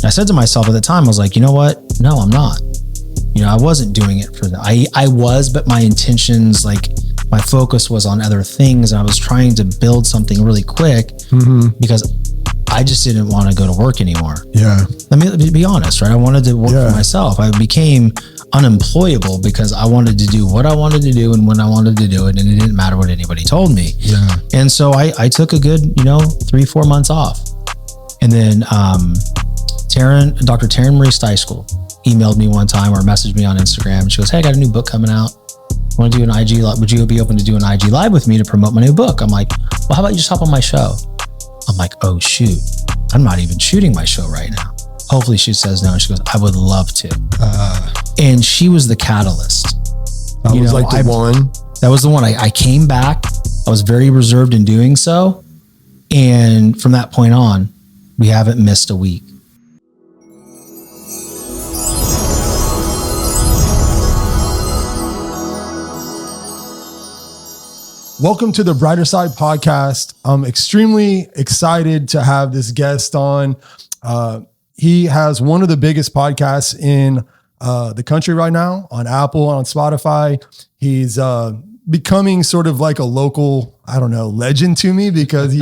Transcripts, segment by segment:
I said to myself at the time, I was like, you know what? No, I'm not. You know, I wasn't doing it for that. I was, but my intentions, like my focus was on other things. And I was trying to build something really quick because I just didn't want to go to work anymore. Yeah. Let me be honest, right? I wanted to work for myself. I became unemployable because I wanted to do what I wanted to do and when I wanted to do it. And it didn't matter what anybody told me. Yeah. And so I took a good, 3-4 months off. And then Dr. Taryn Marie Steichel emailed me one time or messaged me on Instagram. She goes, hey, I got a new book coming out. Want to do an IG live? Would you be open to do an IG live with me to promote my new book? I'm like, well, how about you just hop on my show? I'm like, oh shoot, I'm not even shooting my show right now. Hopefully she says no. And she goes, I would love to. And she was the catalyst. That was like the one. That was the one. I came back. I was very reserved in doing so. And from that point on, we haven't missed a week. Welcome to the Brighter Side Podcast. I'm extremely excited to have this guest on. He has one of the biggest podcasts in the country right now on Apple, on Spotify. He's becoming sort of like a local, legend to me because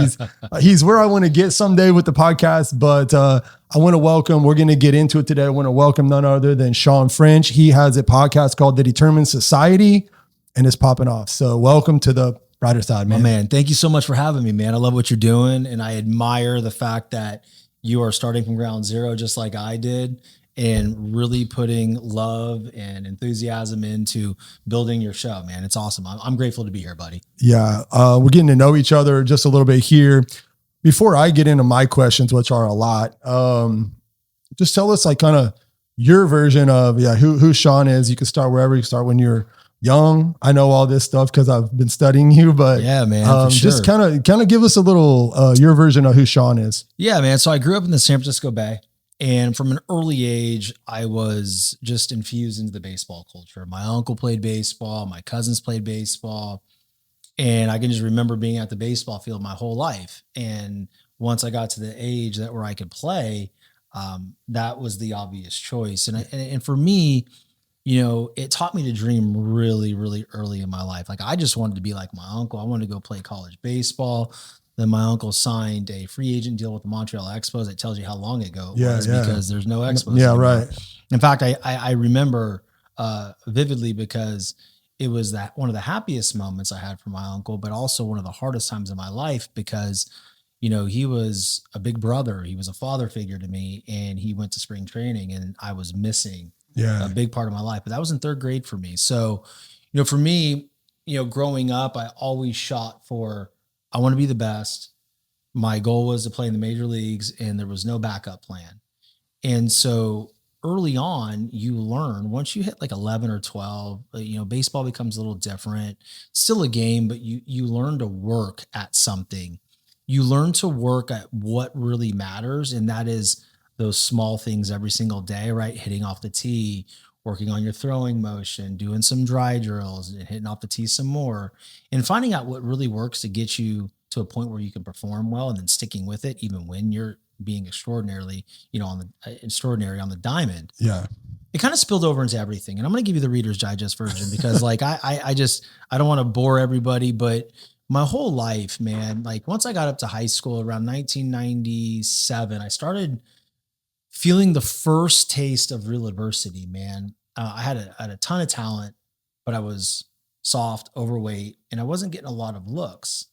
he's where I want to get someday with the podcast. But I want to welcome, we're going to get into it today. I want to welcome none other than Shawn French. He has a podcast called The Determined Society and it's popping off. So welcome to the Brighter Side, man. Oh, man, thank you so much for having me, man. I love what you're doing. And I admire the fact that you are starting from ground zero, just like I did, and really putting love and enthusiasm into building your show, man. It's awesome. I'm grateful to be here, buddy. Yeah. We're getting to know each other just a little bit here. Before I get into my questions, which are a lot, just tell us like kind of your version of, who Shawn is. You can start wherever you start when you're young. I know all this stuff because I've been studying you, but yeah, man, for sure. Just kind of give us a little, your version of who Shawn is. Yeah, man. So I grew up in the San Francisco Bay, and from an early age, I was just infused into the baseball culture. My uncle played baseball. My cousins played baseball. And I can just remember being at the baseball field my whole life. And once I got to the age where I could play, that was the obvious choice. And for me, it taught me to dream really, really early in my life. Like I just wanted to be like my uncle. I wanted to go play college baseball. Then my uncle signed a free agent deal with the Montreal Expos. That tells you how long ago it was because there's no Expos anymore. Right. In fact, I remember vividly because it was one of the happiest moments I had for my uncle, but also one of the hardest times in my life because, he was a big brother. He was a father figure to me, and he went to spring training, and I was missing a big part of my life. But that was in third grade for me. So, for me, growing up, I always shot for, I want to be the best. My goal was to play in the major leagues, and there was no backup plan. And so early on, you learn once you hit like 11 or 12, baseball becomes a little different. Still a game, but you learn to work at something. You learn to work at what really matters. And that is those small things every single day, right? Hitting off the tee, working on your throwing motion, doing some dry drills and hitting off the tee some more, and finding out what really works to get you to a point where you can perform well, and then sticking with it, even when you're being extraordinary on the diamond. Yeah. It kind of spilled over into everything. And I'm going to give you the Reader's Digest version because like, I don't want to bore everybody, but my whole life, man, like once I got up to high school around 1997, I started feeling the first taste of real adversity, man. I had a ton of talent, but I was soft, overweight, and I wasn't getting a lot of looks.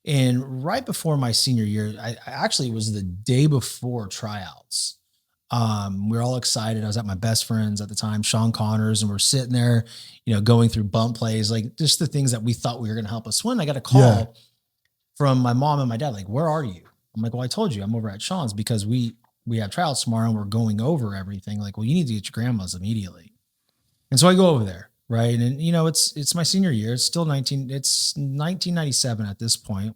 And right before my senior year, I actually, it was the day before tryouts. We were all excited. I was at my best friend's at the time, Sean Connors, and we're sitting there, going through bump plays, like just the things that we thought we were going to help us win. I got a call from my mom and my dad, like, where are you? I'm like, well, I told you I'm over at Sean's because we have tryouts tomorrow and we're going over everything. Like, well, you need to get your grandma's immediately. And so I go over there. Right. And it's my senior year. It's still 1997 at this point.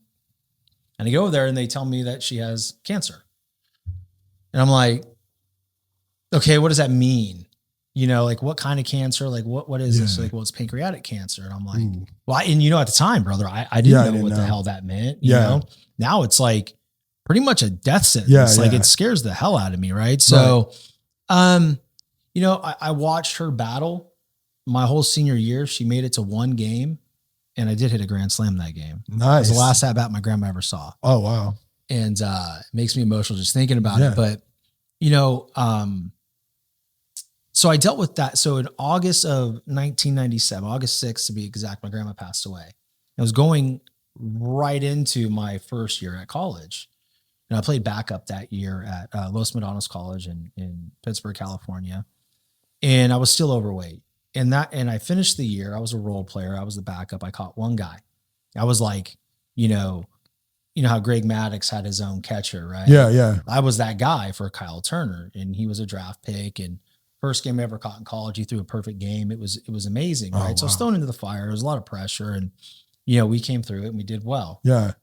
And I go over there and they tell me that she has cancer. And I'm like, okay, what does that mean? Like what kind of cancer? Like what is this? Like, well, it's pancreatic cancer. And I'm like, well, and at the time, brother, I didn't know what the hell that meant. You know, now it's like, pretty much a death sentence. Like it scares the hell out of me. Right. So, you know, I watched her battle my whole senior year. She made it to one game, and I did hit a grand slam that game. Nice. It was the last at bat my grandma ever saw. Oh, wow. And it makes me emotional just thinking about it. But, you know, so I dealt with that. So in August of 1997, August 6th to be exact, my grandma passed away. I was going right into my first year at college. And I played backup that year at Los Medanos College in Pittsburgh, California. And I was still overweight. And I finished the year. I was a role player. I was the backup. I caught one guy. I was like, you know how Greg Maddux had his own catcher, right? Yeah, yeah. I was that guy for Kyle Turner, and he was a draft pick. And first game I ever caught in college, he threw a perfect game. It was amazing, right? So I was thrown into the fire. There was a lot of pressure, and you know, we came through it and we did well. Yeah.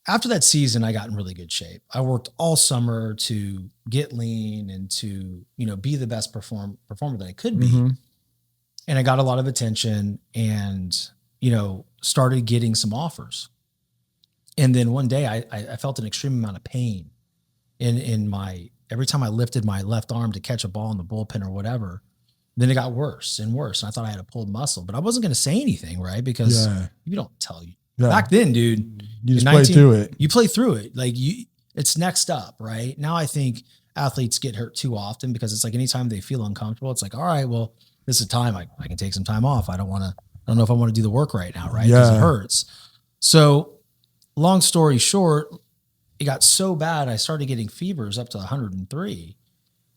After that season, I got in really good shape. I worked all summer to get lean and to, you know, be the best performer that I could be. Mm-hmm. And I got a lot of attention and, you know, started getting some offers. And then one day I felt an extreme amount of pain in every time I lifted my left arm to catch a ball in the bullpen or whatever. Then it got worse and worse. And I thought I had a pulled muscle, but I wasn't going to say anything, right? Because you don't tell you. Yeah. Back then, dude, you just play through it. You play through it. Like it's next up, right? Now I think athletes get hurt too often because it's like anytime they feel uncomfortable, it's like, all right, well, this is time. I can take some time off. I don't know if I want to do the work right now, right? Because it hurts. So long story short, it got so bad, I started getting fevers up to 103.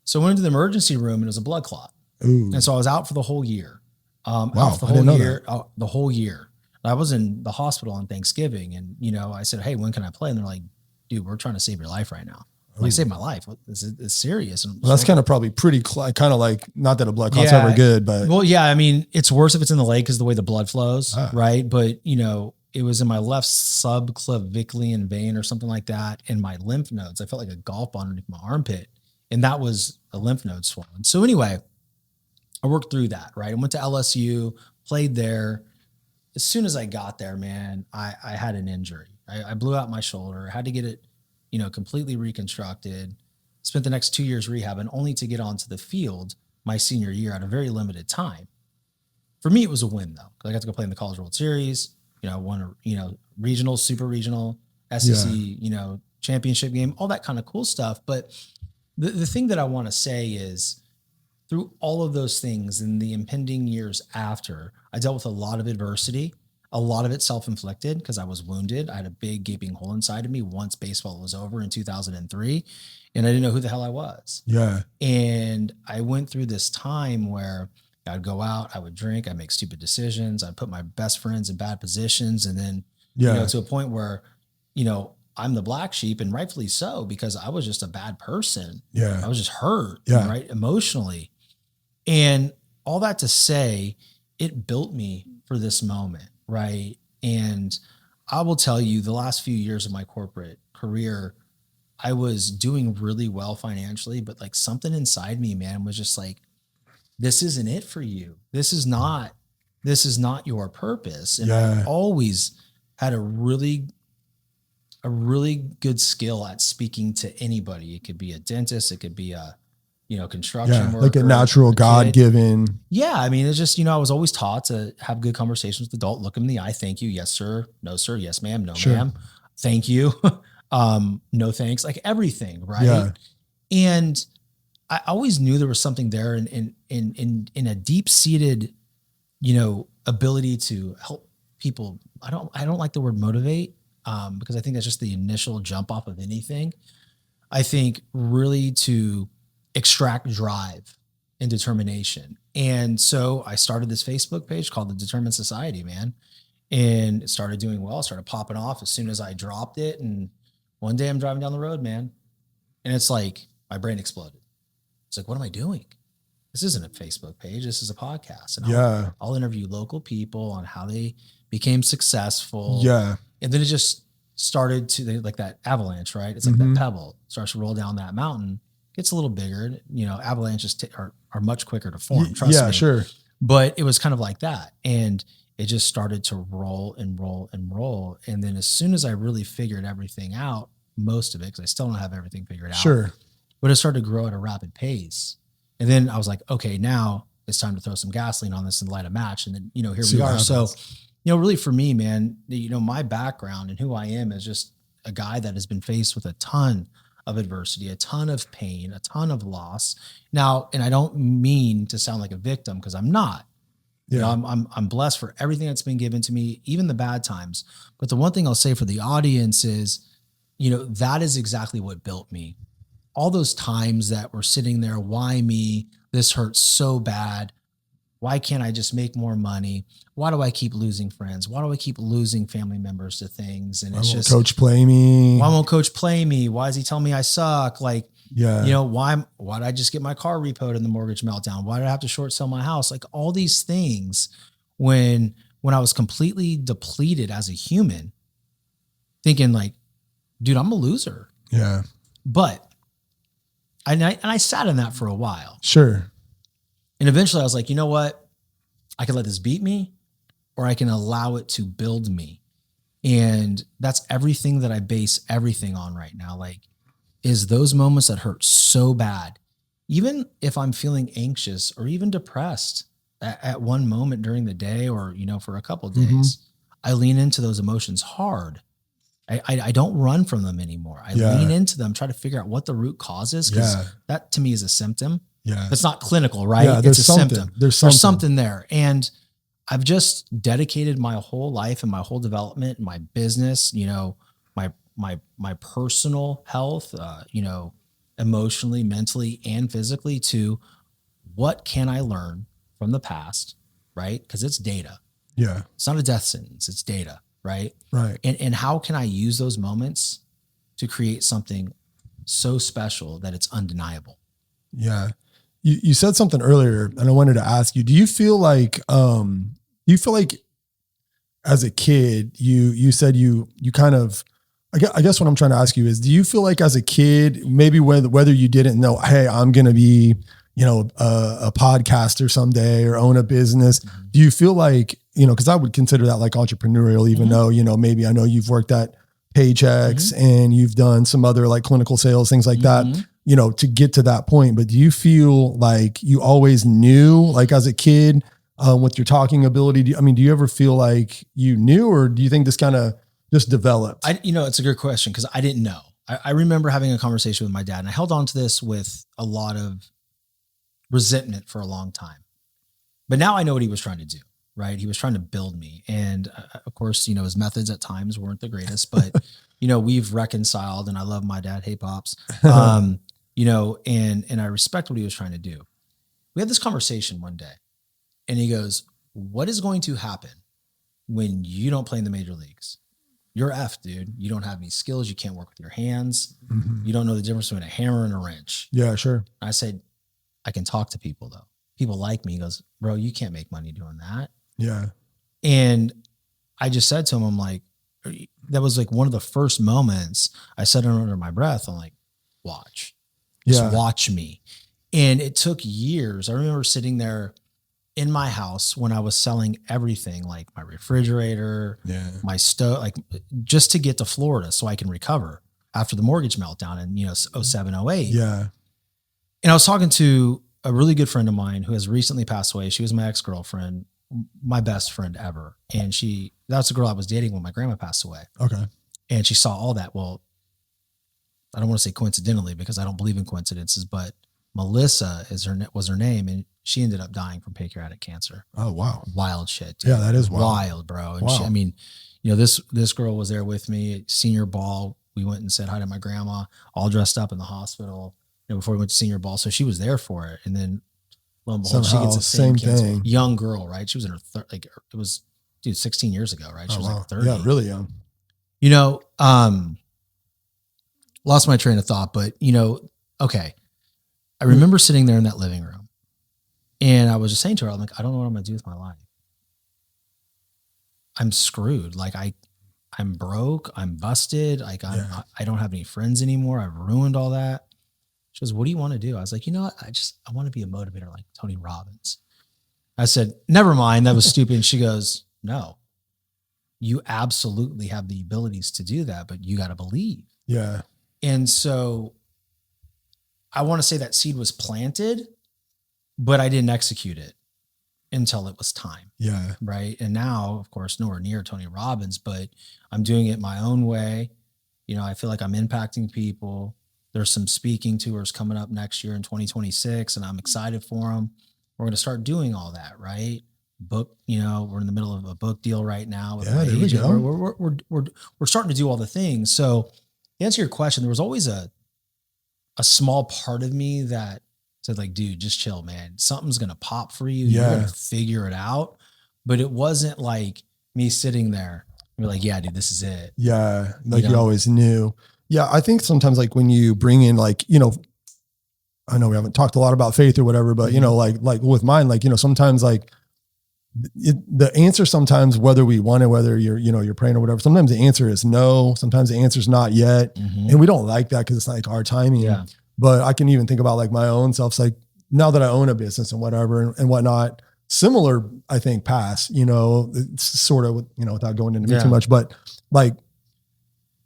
So I went into the emergency room and it was a blood clot. Ooh. And so I was out for the whole year. Wow, I didn't know that. The whole year. I was in the hospital on Thanksgiving, and you know, I said, "Hey, when can I play?" And they're like, "Dude, we're trying to save your life right now." Like, you saved my life. It's serious. And well, that's kind of probably pretty kind of like, not that a blood clot's ever good, but well, yeah. I mean, it's worse if it's in the leg because the way the blood flows, right? But you know, it was in my left subclavicular vein or something like that, in my lymph nodes. I felt like a golf ball underneath my armpit, and that was a lymph node swollen. So anyway, I worked through that. Right, I went to LSU, played there. As soon as I got there, man, I had an injury. I blew out my shoulder. I had to get it, you know, completely reconstructed. Spent the next 2 years rehabbing, only to get onto the field my senior year at a very limited time. For me, it was a win though, because I got to go play in the College World Series. You know, won a, you know, regional, super regional, SEC, you know, championship game, all that kind of cool stuff. But the thing that I want to say is, through all of those things in the impending years after, I dealt with a lot of adversity, a lot of it self-inflicted because I was wounded. I had a big gaping hole inside of me once baseball was over in 2003, and I didn't know who the hell I was. Yeah. And I went through this time where I'd go out, I would drink, I'd make stupid decisions, I'd put my best friends in bad positions, and then, you know, to a point where, you know, I'm the black sheep, and rightfully so, because I was just a bad person. Yeah. I was just hurt, right, emotionally. And all that to say, it built me for this moment, right? And I will tell you, the last few years of my corporate career, I was doing really well financially, but like something inside me, man, was just like, this isn't it for you. This is not your purpose. And I always had a really good skill at speaking to anybody. It could be a dentist, it could be a, you know, construction worker, like a natural God-given. Yeah. I mean, it's just, you know, I was always taught to have good conversations with the adult, look them in the eye. Thank you. Yes, sir. No, sir. Yes, ma'am. No, ma'am. Thank you. No, thanks. Like everything. Right. Yeah. And I always knew there was something there in a deep-seated, you know, ability to help people. I don't like the word motivate, because I think that's just the initial jump off of anything. I think really to extract drive and determination. And so I started this Facebook page called The Determined Society, man. And it started doing well, started popping off as soon as I dropped it. And one day I'm driving down the road, man. And it's like, my brain exploded. It's like, what am I doing? This isn't a Facebook page. This is a podcast. And I'll interview local people on how they became successful. Yeah. And then it just started to, like that avalanche, right? It's like that pebble starts to roll down that mountain. Gets a little bigger, you know, avalanches are much quicker to form. Trust me. Yeah, sure. But it was kind of like that. And it just started to roll and roll and roll. And then as soon as I really figured everything out, most of it because I still don't have everything figured out. Sure. But it started to grow at a rapid pace. And then I was like, okay, now it's time to throw some gasoline on this and light a match. And then, here we are. So, really for me, man, my background and who I am is just a guy that has been faced with a ton of adversity, a ton of pain, a ton of loss. Now, and I don't mean to sound like a victim because I'm not. Yeah. I'm blessed for everything that's been given to me, even the bad times. But the one thing I'll say for the audience is, that is exactly what built me. All those times that we're sitting there, why me? This hurts so bad. Why can't I just make more money? Why do I keep losing friends? Why do I keep losing family members to things? And it's just, coach play me? Why won't coach play me? Why does he tell me I suck? Like, why did I just get my car repoed in the mortgage meltdown? Why did I have to short sell my house? Like all these things when I was completely depleted as a human, thinking like, dude, I'm a loser. Yeah. But I sat in that for a while. Sure. And eventually I was like, you know what? I can let this beat me or I can allow it to build me. And that's everything that I base everything on right now. Like, is those moments that hurt so bad, even if I'm feeling anxious or even depressed at one moment during the day or, for a couple of days, I lean into those emotions hard. I don't run from them anymore. I lean into them, try to figure out what the root cause is, because that to me is a symptom. Yeah. It's not clinical, right? Yeah, it's a something. symptom. There's something there. And I've just dedicated my whole life and my whole development and my business, my personal health, emotionally, mentally, and physically to what can I learn from the past, right? Because it's data. Yeah. It's not a death sentence. It's data, right? Right. And how can I use those moments to create something so special that it's undeniable? Yeah. You said something earlier and I wanted to ask you, do you feel like as a kid, you said you kind of, I guess what I'm trying to ask you is, do you feel like as a kid, maybe whether you didn't know, hey, I'm going to be, a podcaster someday or own a business. Mm-hmm. Do you feel like, cause I would consider that like entrepreneurial, even though, maybe I know you've worked at Paychecks and you've done some other like clinical sales, things like that, to get to that point. But do you feel like you always knew, like as a kid, with your talking ability? Do you ever feel like you knew, or do you think this kind of just developed? It's a good question because I didn't know. I remember having a conversation with my dad, and I held on to this with a lot of resentment for a long time. But now I know what he was trying to do, right? He was trying to build me. And of course, his methods at times weren't the greatest, but, we've reconciled, and I love my dad. Hey, Pops. And I respect what he was trying to do. We had this conversation one day, and he goes, what is going to happen when you don't play in the major leagues? You're F, dude. You don't have any skills. You can't work with your hands. Mm-hmm. You don't know the difference between a hammer and a wrench. Yeah, sure. I said, I can talk to people though. People like me. He goes, bro, you can't make money doing that. Yeah. And I just said to him, I'm like, that was like one of the first moments I said under my breath. I'm like, watch, just watch me. And it took years. I remember sitting there in my house when I was selling everything, like my refrigerator, my stove, like just to get to Florida so I can recover after the mortgage meltdown in, 07, 08. Yeah. And I was talking to a really good friend of mine who has recently passed away. She was my ex-girlfriend, my best friend ever. And that's the girl I was dating when my grandma passed away. Okay. And she saw all that. Well, I don't want to say coincidentally because I don't believe in coincidences, but Melissa was her name. And she ended up dying from pancreatic cancer. Oh, wow. Wild shit. Dude. Yeah, that is wild. Wild, bro. And this girl was there with me at senior ball. We went and said hi to my grandma, all dressed up in the hospital, before we went to senior ball. So she was there for it. And then lo and behold, she gets the same cancer. Thing. Young girl, right? She was in her it was 16 years ago, right? She was like 30. Yeah, really young. Lost my train of thought, but okay. I remember sitting there in that living room and I was just saying to her, I'm like, I don't know what I'm going to do with my life. I'm screwed. Like I'm broke. I'm busted. Like I don't have any friends anymore. I've ruined all that. She goes, what do you want to do? I was like, you know what? I want to be a motivator like Tony Robbins. I said, never mind. That was stupid. And she goes, no, you absolutely have the abilities to do that, but you got to believe. Yeah. And so I want to say that seed was planted, but I didn't execute it until it was time. Yeah. Right. And now, of course, nowhere near Tony Robbins, but I'm doing it my own way. You know, I feel like I'm impacting people. There's some speaking tours coming up next year in 2026, and I'm excited for them. We're going to start doing all that, right? Book, you know, we're in the middle of a book deal right now with my agent. We're starting to do all the things. So to answer your question, there was always a small part of me that said like, dude, just chill, man. Something's going to pop for you. Yeah. You're going to figure it out. But it wasn't like me sitting there and be like, yeah, dude, this is it. Yeah. Like you always knew. Yeah. I think sometimes like when you bring in like, you know, I know we haven't talked a lot about faith or whatever, but you know, like with mine, like, you know, sometimes like the answer sometimes, whether we want it, whether you're, you know, you're praying or whatever, sometimes the answer is no, sometimes the answer is not yet. And we don't like that because it's like our timing. Yeah. But I can even think about like my own self, like now that I own a business and whatever and whatnot, similar, I think, paths, you know, it's sort of, you know, without going into me too much, but like,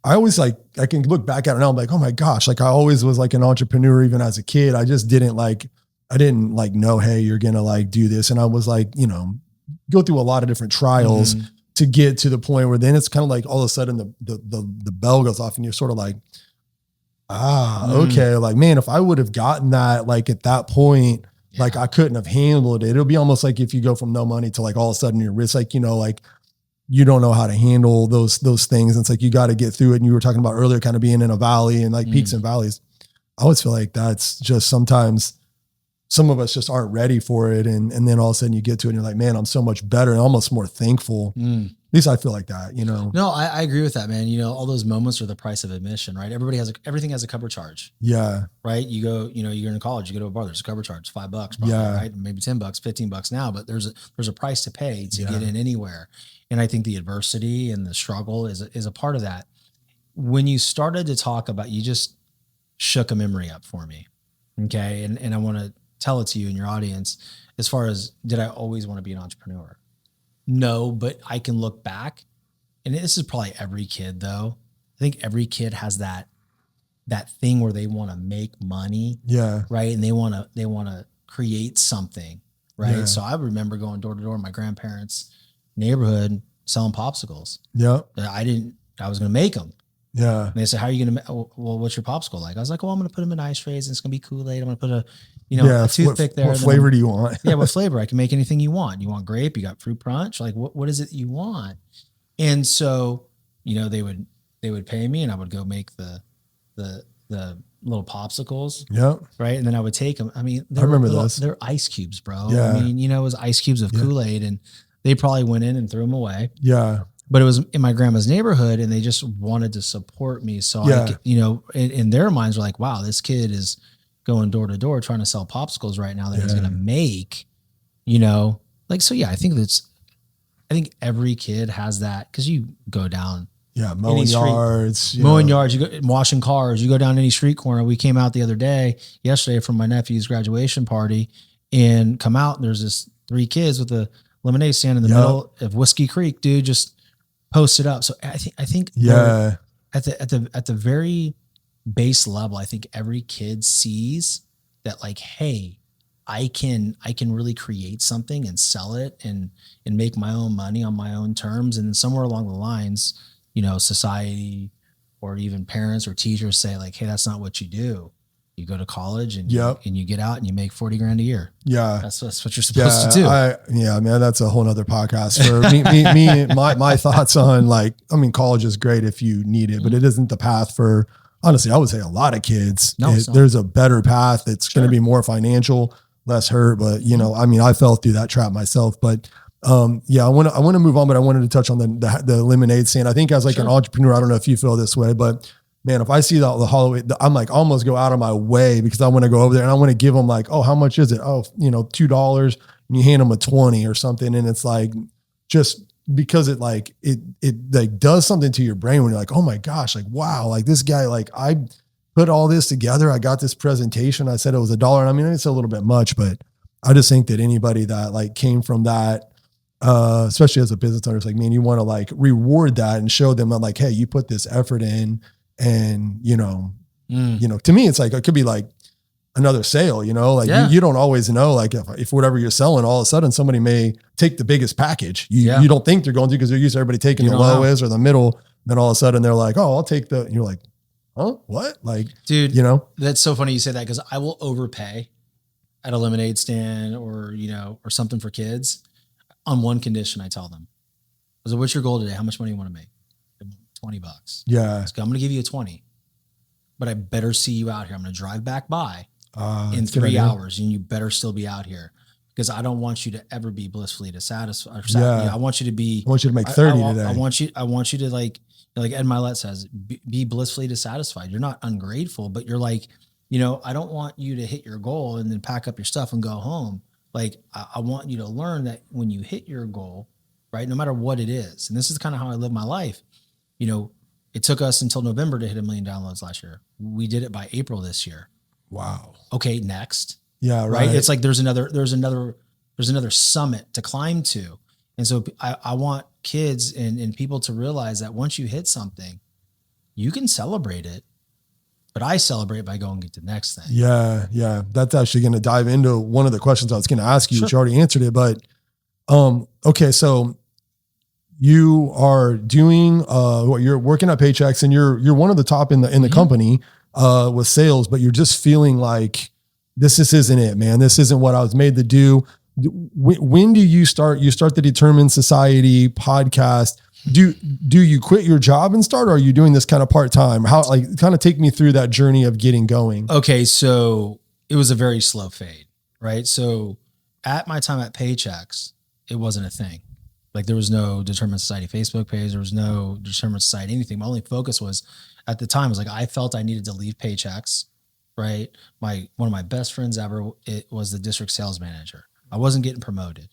I always like, I can look back at it now, I'm like, oh my gosh, like I always was like an entrepreneur, even as a kid. I just didn't like, I didn't like know, hey, you're going to like do this. And I was like, you know, go through a lot of different trials to get to the point where then it's kind of like all of a sudden the bell goes off and you're sort of like, okay. Like, man, if I would have gotten that, like at that point, like I couldn't have handled it. It'll be almost like if you go from no money to like all of a sudden your wrist, like, you know, like you don't know how to handle those things. And it's like, you got to get through it. And you were talking about earlier, kind of being in a valley and like peaks and valleys. I always feel like that's just sometimes some of us just aren't ready for it. And then all of a sudden you get to it and you're like, man, I'm so much better and almost more thankful. At least I feel like that, you know? No, I agree with that, man. You know, all those moments are the price of admission, right? Everything has a cover charge. Yeah. Right. You go, you know, you're in college, you go to a bar, there's a cover charge, $5 probably, right? Maybe $10, $15 now, but there's a price to pay to get in anywhere. And I think the adversity and the struggle is a part of that. When you started to talk about, you just shook a memory up for me. Okay. And I want to tell it to you and your audience as far as, did I always want to be an entrepreneur? No, but I can look back, and this is probably every kid though. I think every kid has that thing where they want to make money. Yeah. Right. And they want to create something. Right. Yeah. So I remember going door to door in my grandparents' neighborhood selling popsicles. Yeah. I was going to make them. Yeah. And they said, how are you going to, well, what's your popsicle like? I was like, well, I'm going to put them in ice trays and it's going to be Kool-Aid. I'm going to put a toothpick there. What flavor do you want? Yeah. What flavor? I can make anything you want. You want grape? You got fruit punch? Like what is it you want? And so, you know, they would pay me and I would go make the little popsicles. Yeah. Right. And then I would take them. I mean, I remember those. They're ice cubes, bro. Yeah. I mean, you know, it was ice cubes of Kool-Aid and they probably went in and threw them away. Yeah. But it was in my grandma's neighborhood and they just wanted to support me. So I, you know, in their minds were like, wow, this kid is going door to door trying to sell popsicles right now that he's going to make, you know, like, so yeah, I think every kid has that. Cause you go down. Yeah. Mowing yards, you go washing cars, you go down any street corner. We came out the other day, yesterday from my nephew's graduation party and come out and there's this 3 kids with a lemonade stand in the middle of Whiskey Creek, dude, just posted up. So I think at the very base level, I think every kid sees that like, hey, I can really create something and sell it and make my own money on my own terms. And then somewhere along the lines, you know, society or even parents or teachers say like, hey, that's not what you do. You go to college and you get out and you make $40,000 a year. Yeah. That's what you're supposed to do. Man, that's a whole nother podcast for my thoughts on like, I mean, college is great if you need it, but it isn't the path for, honestly, I would say a lot of kids. No, there's a better path. It's going to be more financial, less hurt, but you know, I mean, I fell through that trap myself, but I want to move on, but I wanted to touch on the lemonade stand. I think as like an entrepreneur, I don't know if you feel this way, but man, if I see the Halloween, I'm like almost go out of my way because I want to go over there and I want to give them like, oh, how much is it? Oh, you know, $2, and you hand them a 20 or something. And it's like, just because it like does something to your brain when you're like, oh my gosh, like, wow, like this guy, like I put all this together. I got this presentation. I said it was $1. And I mean, it's a little bit much, but I just think that anybody that like came from that, especially as a business owner, it's like, man, you want to like reward that and show them that like, hey, you put this effort in And, to me, it's like, it could be like another sale, like Yeah. you don't always know, like if whatever you're selling, all of a sudden somebody may take the biggest package. You don't think they're going to, because they're used to everybody taking the lowest or the middle. Then all of a sudden they're like, oh, I'll take and you're like, huh? What? Like, dude, that's so funny you say that, because I will overpay at a lemonade stand or something for kids on one condition. I tell them, I said, what's your goal today? How much money you want to make? $20. Yeah. I'm going to give you a 20, but I better see you out here. I'm going to drive back by in 3 hours, and you better still be out here, because I don't want you to ever be blissfully dissatisfied. Yeah. I want you to make 30 today. I want you to like Ed Milet says, be blissfully dissatisfied. You're not ungrateful, but you're like, I don't want you to hit your goal and then pack up your stuff and go home. Like, I want you to learn that when you hit your goal, right, no matter what it is, and this is kind of how I live my life. It took us until November to hit 1 million downloads last year. We did it by April this year. Wow. Okay, next. Yeah, right. It's like there's another summit to climb to. And so I want kids and people to realize that once you hit something, you can celebrate it. But I celebrate by going to the next thing. Yeah, yeah. That's actually going to dive into one of the questions I was going to ask you, Sure. which you already answered it. But okay, so you are doing you're working at Paychecks, and you're one of the top in the Mm-hmm. company with sales, but you're just feeling like this isn't it, man. This isn't what I was made to do. When do you start? You start the Determined Society podcast. Do you quit your job and start, or are you doing this kind of part-time? How, like, kind of take me through that journey of getting going. Okay. So it was a very slow fade, right? So at my time at Paychecks, it wasn't a thing. Like, there was no Determined Society Facebook page. There was no Determined Society anything. My only focus was, at the time, was like, I felt I needed to leave Paychecks, right? One of my best friends ever, it was the district sales manager. I wasn't getting promoted.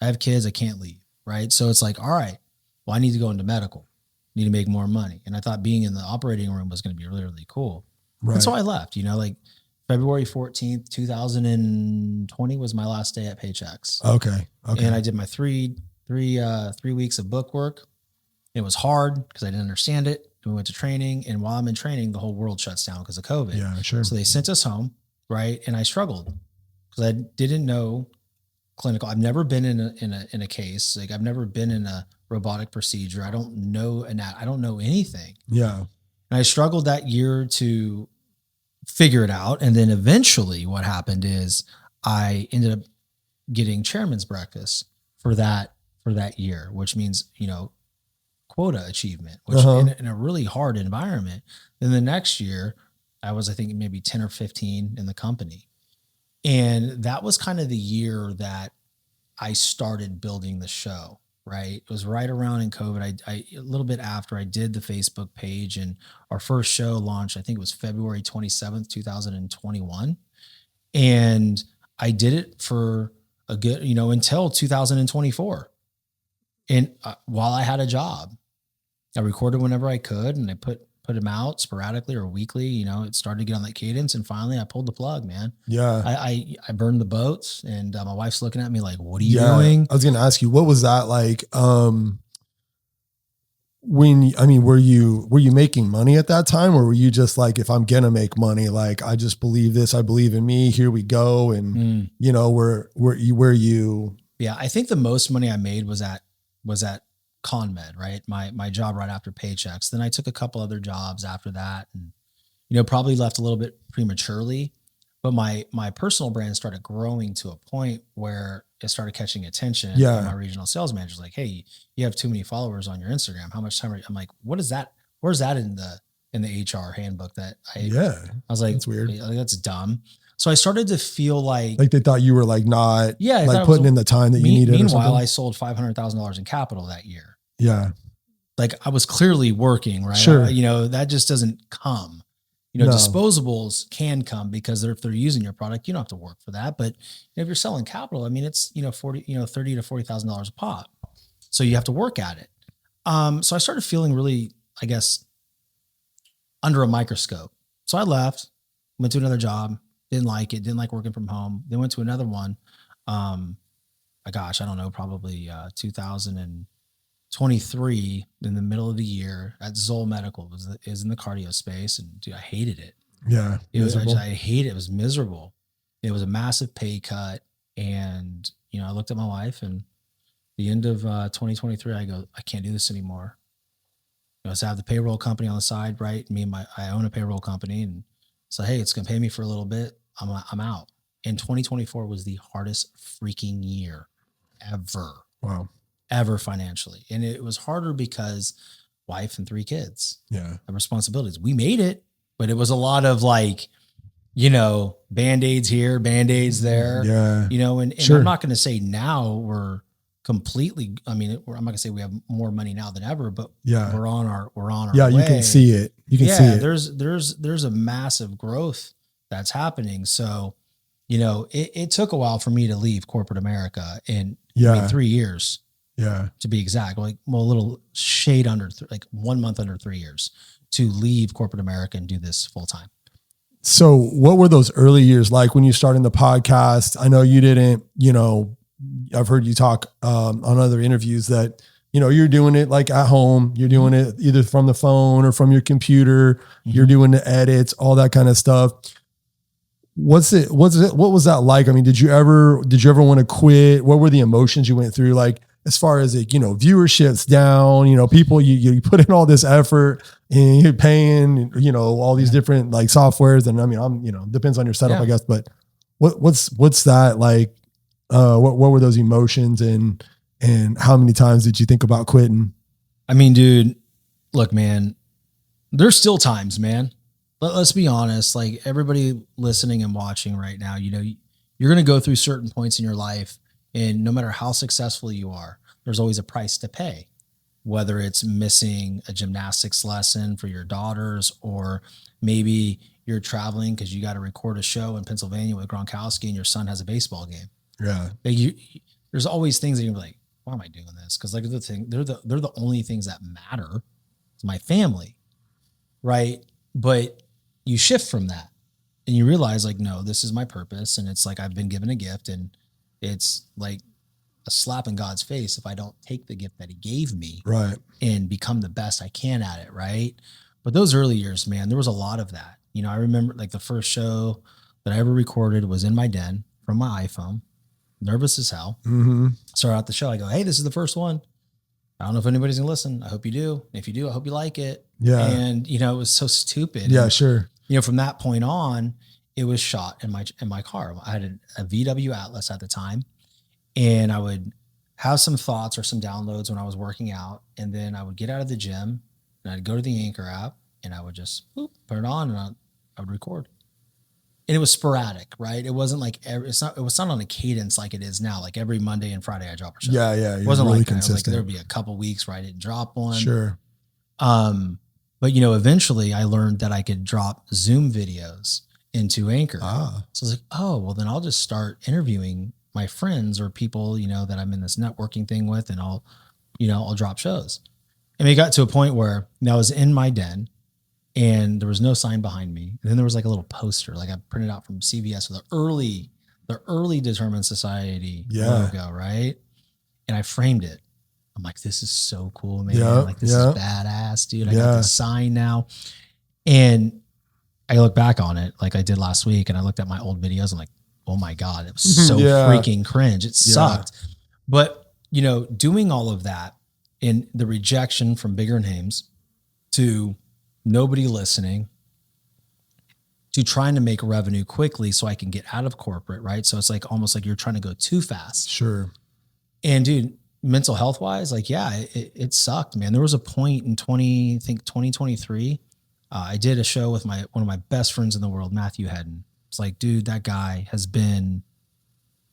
I have kids. I can't leave, right? So it's like, all right, well, I need to go into medical, need to make more money. And I thought being in the operating room was going to be really, really cool. Right. And so I left, like February 14th, 2020 was my last day at Paychecks. Okay. And I did my three weeks of book work. It was hard because I didn't understand it. We went to training, and while I'm in training, the whole world shuts down because of COVID. Yeah, sure. So they sent us home, right? And I struggled because I didn't know clinical. I've never been in a case. Like, I've never been in a robotic procedure. I don't know I don't know anything. Yeah. And I struggled that year to figure it out. And then eventually what happened is I ended up getting chairman's breakfast for that year, which means, quota achievement, which in a really hard environment. Then the next year I was, I think, maybe 10 or 15 in the company. And that was kind of the year that I started building the show, right? It was right around in COVID. I a little bit after I did the Facebook page, and our first show launched, I think it was February 27th, 2021. And I did it for a good, until 2024. And while I had a job, I recorded whenever I could, and I put them out sporadically or weekly. It started to get on that cadence, and finally I pulled the plug, man. Yeah. I burned the boats, and my wife's looking at me like, what are you doing? I was going to ask you, what was that like? Were you making money at that time, or were you just like, if I'm going to make money, like, I just believe this, I believe in me, here we go. And where you, yeah, I think the most money I made was at ConMed, right? My job right after Paychecks. Then I took a couple other jobs after that, and, probably left a little bit prematurely, but my personal brand started growing to a point where it started catching attention. Yeah. And my regional sales manager's like, hey, you have too many followers on your Instagram. How much time are you? I'm like, what is that? Where's that in the HR handbook that I was like, that's weird. That's dumb. So I started to feel like they thought you were like not like putting in the time that you needed. Meanwhile, I sold $500,000 in capital that year. Yeah. Like, I was clearly working, right? Sure. That just doesn't come. No. Disposables can come because if they're using your product, you don't have to work for that. But if you're selling capital, it's $30,000 to $40,000 a pop. So you have to work at it. So I started feeling really, I guess, under a microscope. So I left, went to another job, didn't like it, didn't like working from home. Then went to another one. I don't know, probably 2000 and 23 in the middle of the year at Zoll Medical is in the cardio space. And dude, I hated it. Yeah. I hate it. It was miserable. It was a massive pay cut. And, I looked at my wife, and the end of 2023, I go, I can't do this anymore. So I have the payroll company on the side, right? I own a payroll company, and so, hey, it's going to pay me for a little bit. I'm out. And 2024 was the hardest freaking year ever. Wow. Ever financially. And it was harder because wife and 3 kids. Yeah. The responsibilities. We made it, but it was a lot of Band-Aids here, Band-Aids there. Yeah. And sure. I'm not going to say now we're completely, I'm not going to say we have more money now than ever, but we're on our yeah, way. You can see it. See it. There's a massive growth that's happening. So, it took a while for me to leave corporate America in 3 years. Yeah. To be exact, a little shade under, 1 month under 3 years to leave corporate America and do this full time. So what were those early years like when you started the podcast? I know you didn't, I've heard you talk on other interviews that, you're doing it like at home, you're doing it either from the phone or from your computer, you're doing the edits, all that kind of stuff. What was that like? I mean, did you ever want to quit? What were the emotions you went through? Like, as far as viewership's down, people, you put in all this effort and you're paying, all these different softwares. And I mean, depends on your setup, I guess, but what's that like? What were those emotions and how many times did you think about quitting? I mean, dude, look, man, there's still times, man. Let's be honest. Like, everybody listening and watching right now, you're going to go through certain points in your life. And no matter how successful you are, there's always a price to pay, whether it's missing a gymnastics lesson for your daughters, or maybe you're traveling because you got to record a show in Pennsylvania with Gronkowski and your son has a baseball game. Yeah. There's always things that you're like, why am I doing this? Because they're the only things that matter to my family, right? But you shift from that and you realize no, this is my purpose. And it's I've been given a gift, and it's like a slap in God's face if I don't take the gift that he gave me, right, and become the best I can at it. Right. But those early years, man, there was a lot of that. I remember the first show that I ever recorded was in my den from my iPhone, nervous as hell. Mm-hmm. Start out the show. I go, hey, this is the first one. I don't know if anybody's gonna listen. I hope you do. If you do, I hope you like it. Yeah. And it was so stupid. Yeah, and, sure. From that point on, it was shot in my car. I had a VW Atlas at the time, and I would have some thoughts or some downloads when I was working out. And then I would get out of the gym and I'd go to the Anchor app and I would just put it on and I would record. And it was sporadic, right? It wasn't it was not on a cadence like it is now. Like every Monday and Friday I drop a show. Yeah. Yeah. It wasn't really like consistent. that. There'd be a couple weeks where I didn't drop one. Sure. But eventually I learned that I could drop Zoom videos into Anchor. So I was like, oh, well then I'll just start interviewing my friends or people, that I'm in this networking thing with, and I'll drop shows. And it got to a point where I was in my den and there was no sign behind me. And then there was a little poster, I printed out from CVS with the early Determined Society logo, right? And I framed it. I'm like, this is so cool, man. This is badass, dude. I got this sign now. And I look back on it like I did last week, and I looked at my old videos. I'm like, oh my God, it was so freaking cringe. It sucked. But, doing all of that and the rejection from bigger names to nobody listening to trying to make revenue quickly so I can get out of corporate, right? So it's almost like you're trying to go too fast. Sure. And dude, mental health wise, it sucked, man. There was a point in 2023. I did a show with one of my best friends in the world, Matthew Hedden. It's dude, that guy has been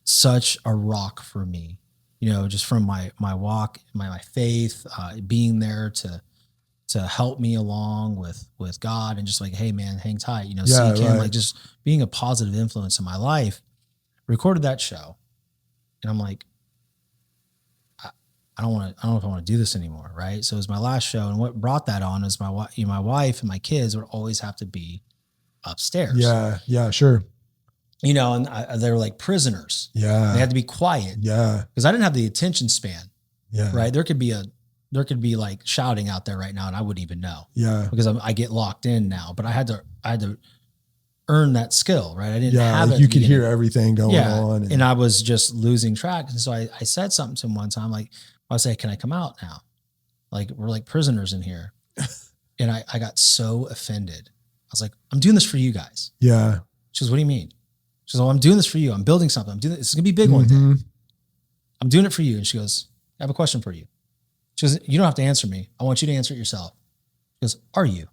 such a rock for me, just from my walk, my faith, being there to help me along with God, and just hey man, hang tight, seek him, just being a positive influence in my life. Recorded that show. And I'm like, I don't know if I want to do this anymore. Right. So it was my last show. And what brought that on is my wife and my kids would always have to be upstairs. Yeah. Yeah. Sure. And they were like prisoners. Yeah. They had to be quiet. Yeah. Because I didn't have the attention span. Yeah. Right. There could be a there could be like shouting out there right now and I wouldn't even know. Yeah. Because I get locked in now, but I had to earn that skill, right? I didn't have it. You could hear everything going on. And I was just losing track. And so I said something to him one time, like, I say, can I come out now? Like, we're like prisoners in here. And I got so offended. I was like, I'm doing this for you guys. Yeah. She goes, what do you mean? She goes, well, I'm doing this for you. I'm building something. I'm doing this. It's going to be big one day. I'm doing it for you. And she goes, I have a question for you. She goes, you don't have to answer me. I want you to answer it yourself. She goes, are you?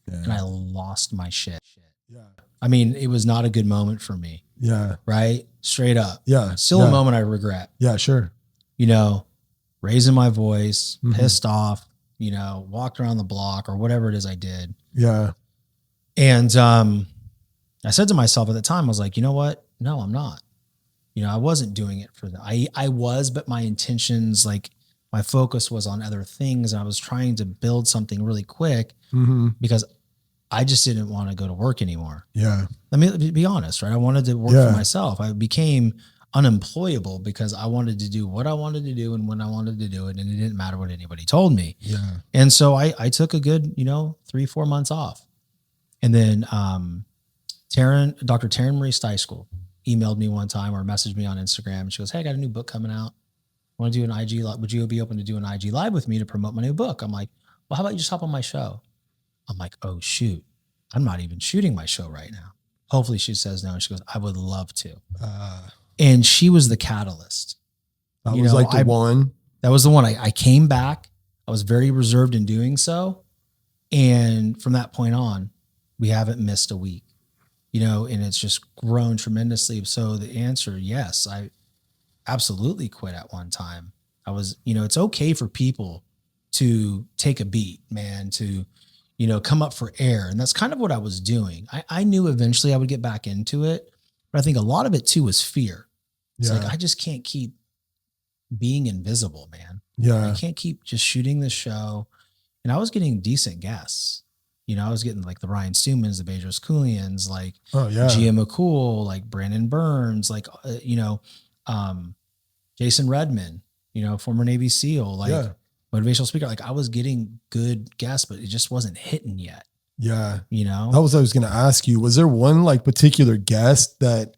Yeah. And I lost my shit. Yeah. I mean, it was not a good moment for me. Yeah. Right? Straight up. Yeah. Still a moment I regret. Yeah, sure. You know, raising my voice, pissed off, you know, walked around the block or whatever it is I did. Yeah. And I said to myself at the time, I was like, you know what? No, I'm not. You know, I wasn't doing it for that. I was, but my intentions, like my focus was on other things. And I was trying to build something really quick because I just didn't want to go to work anymore. Yeah. Let me be honest, right? I wanted to work for myself. I became unemployable because I wanted to do what I wanted to do and when I wanted to do it. And it didn't matter what anybody told me. Yeah. And so I took a good, 3-4 months off. And then Dr. Taryn Marie Steischel emailed me one time or messaged me on Instagram. She goes, hey, I got a new book coming out. I want to do an IG live. Would you be open to do an IG live with me to promote my new book? I'm like, well, how about you just hop on my show? I'm like, oh, shoot. I'm not even shooting my show right now. Hopefully she says no. And she goes, I would love to. And she was the catalyst. That was like the one. That was the one. I came back. I was very reserved in doing so. And from that point on, we haven't missed a week, and it's just grown tremendously. So the answer, yes, I absolutely quit at one time. I was, it's okay for people to take a beat, man, to, come up for air. And that's kind of what I was doing. I knew eventually I would get back into it, but I think a lot of it too was fear. It's like, I just can't keep being invisible, man. Yeah. I can't keep just shooting the show. And I was getting decent guests. I was getting like the Ryan Stewmans, the Bedros Keuilians, like Gia McCool, like Brandon Burns, like, Jason Redman, former Navy SEAL, like motivational speaker. Like I was getting good guests, but it just wasn't hitting yet. Yeah. That was what I was going to ask you. Was there one like particular guest that,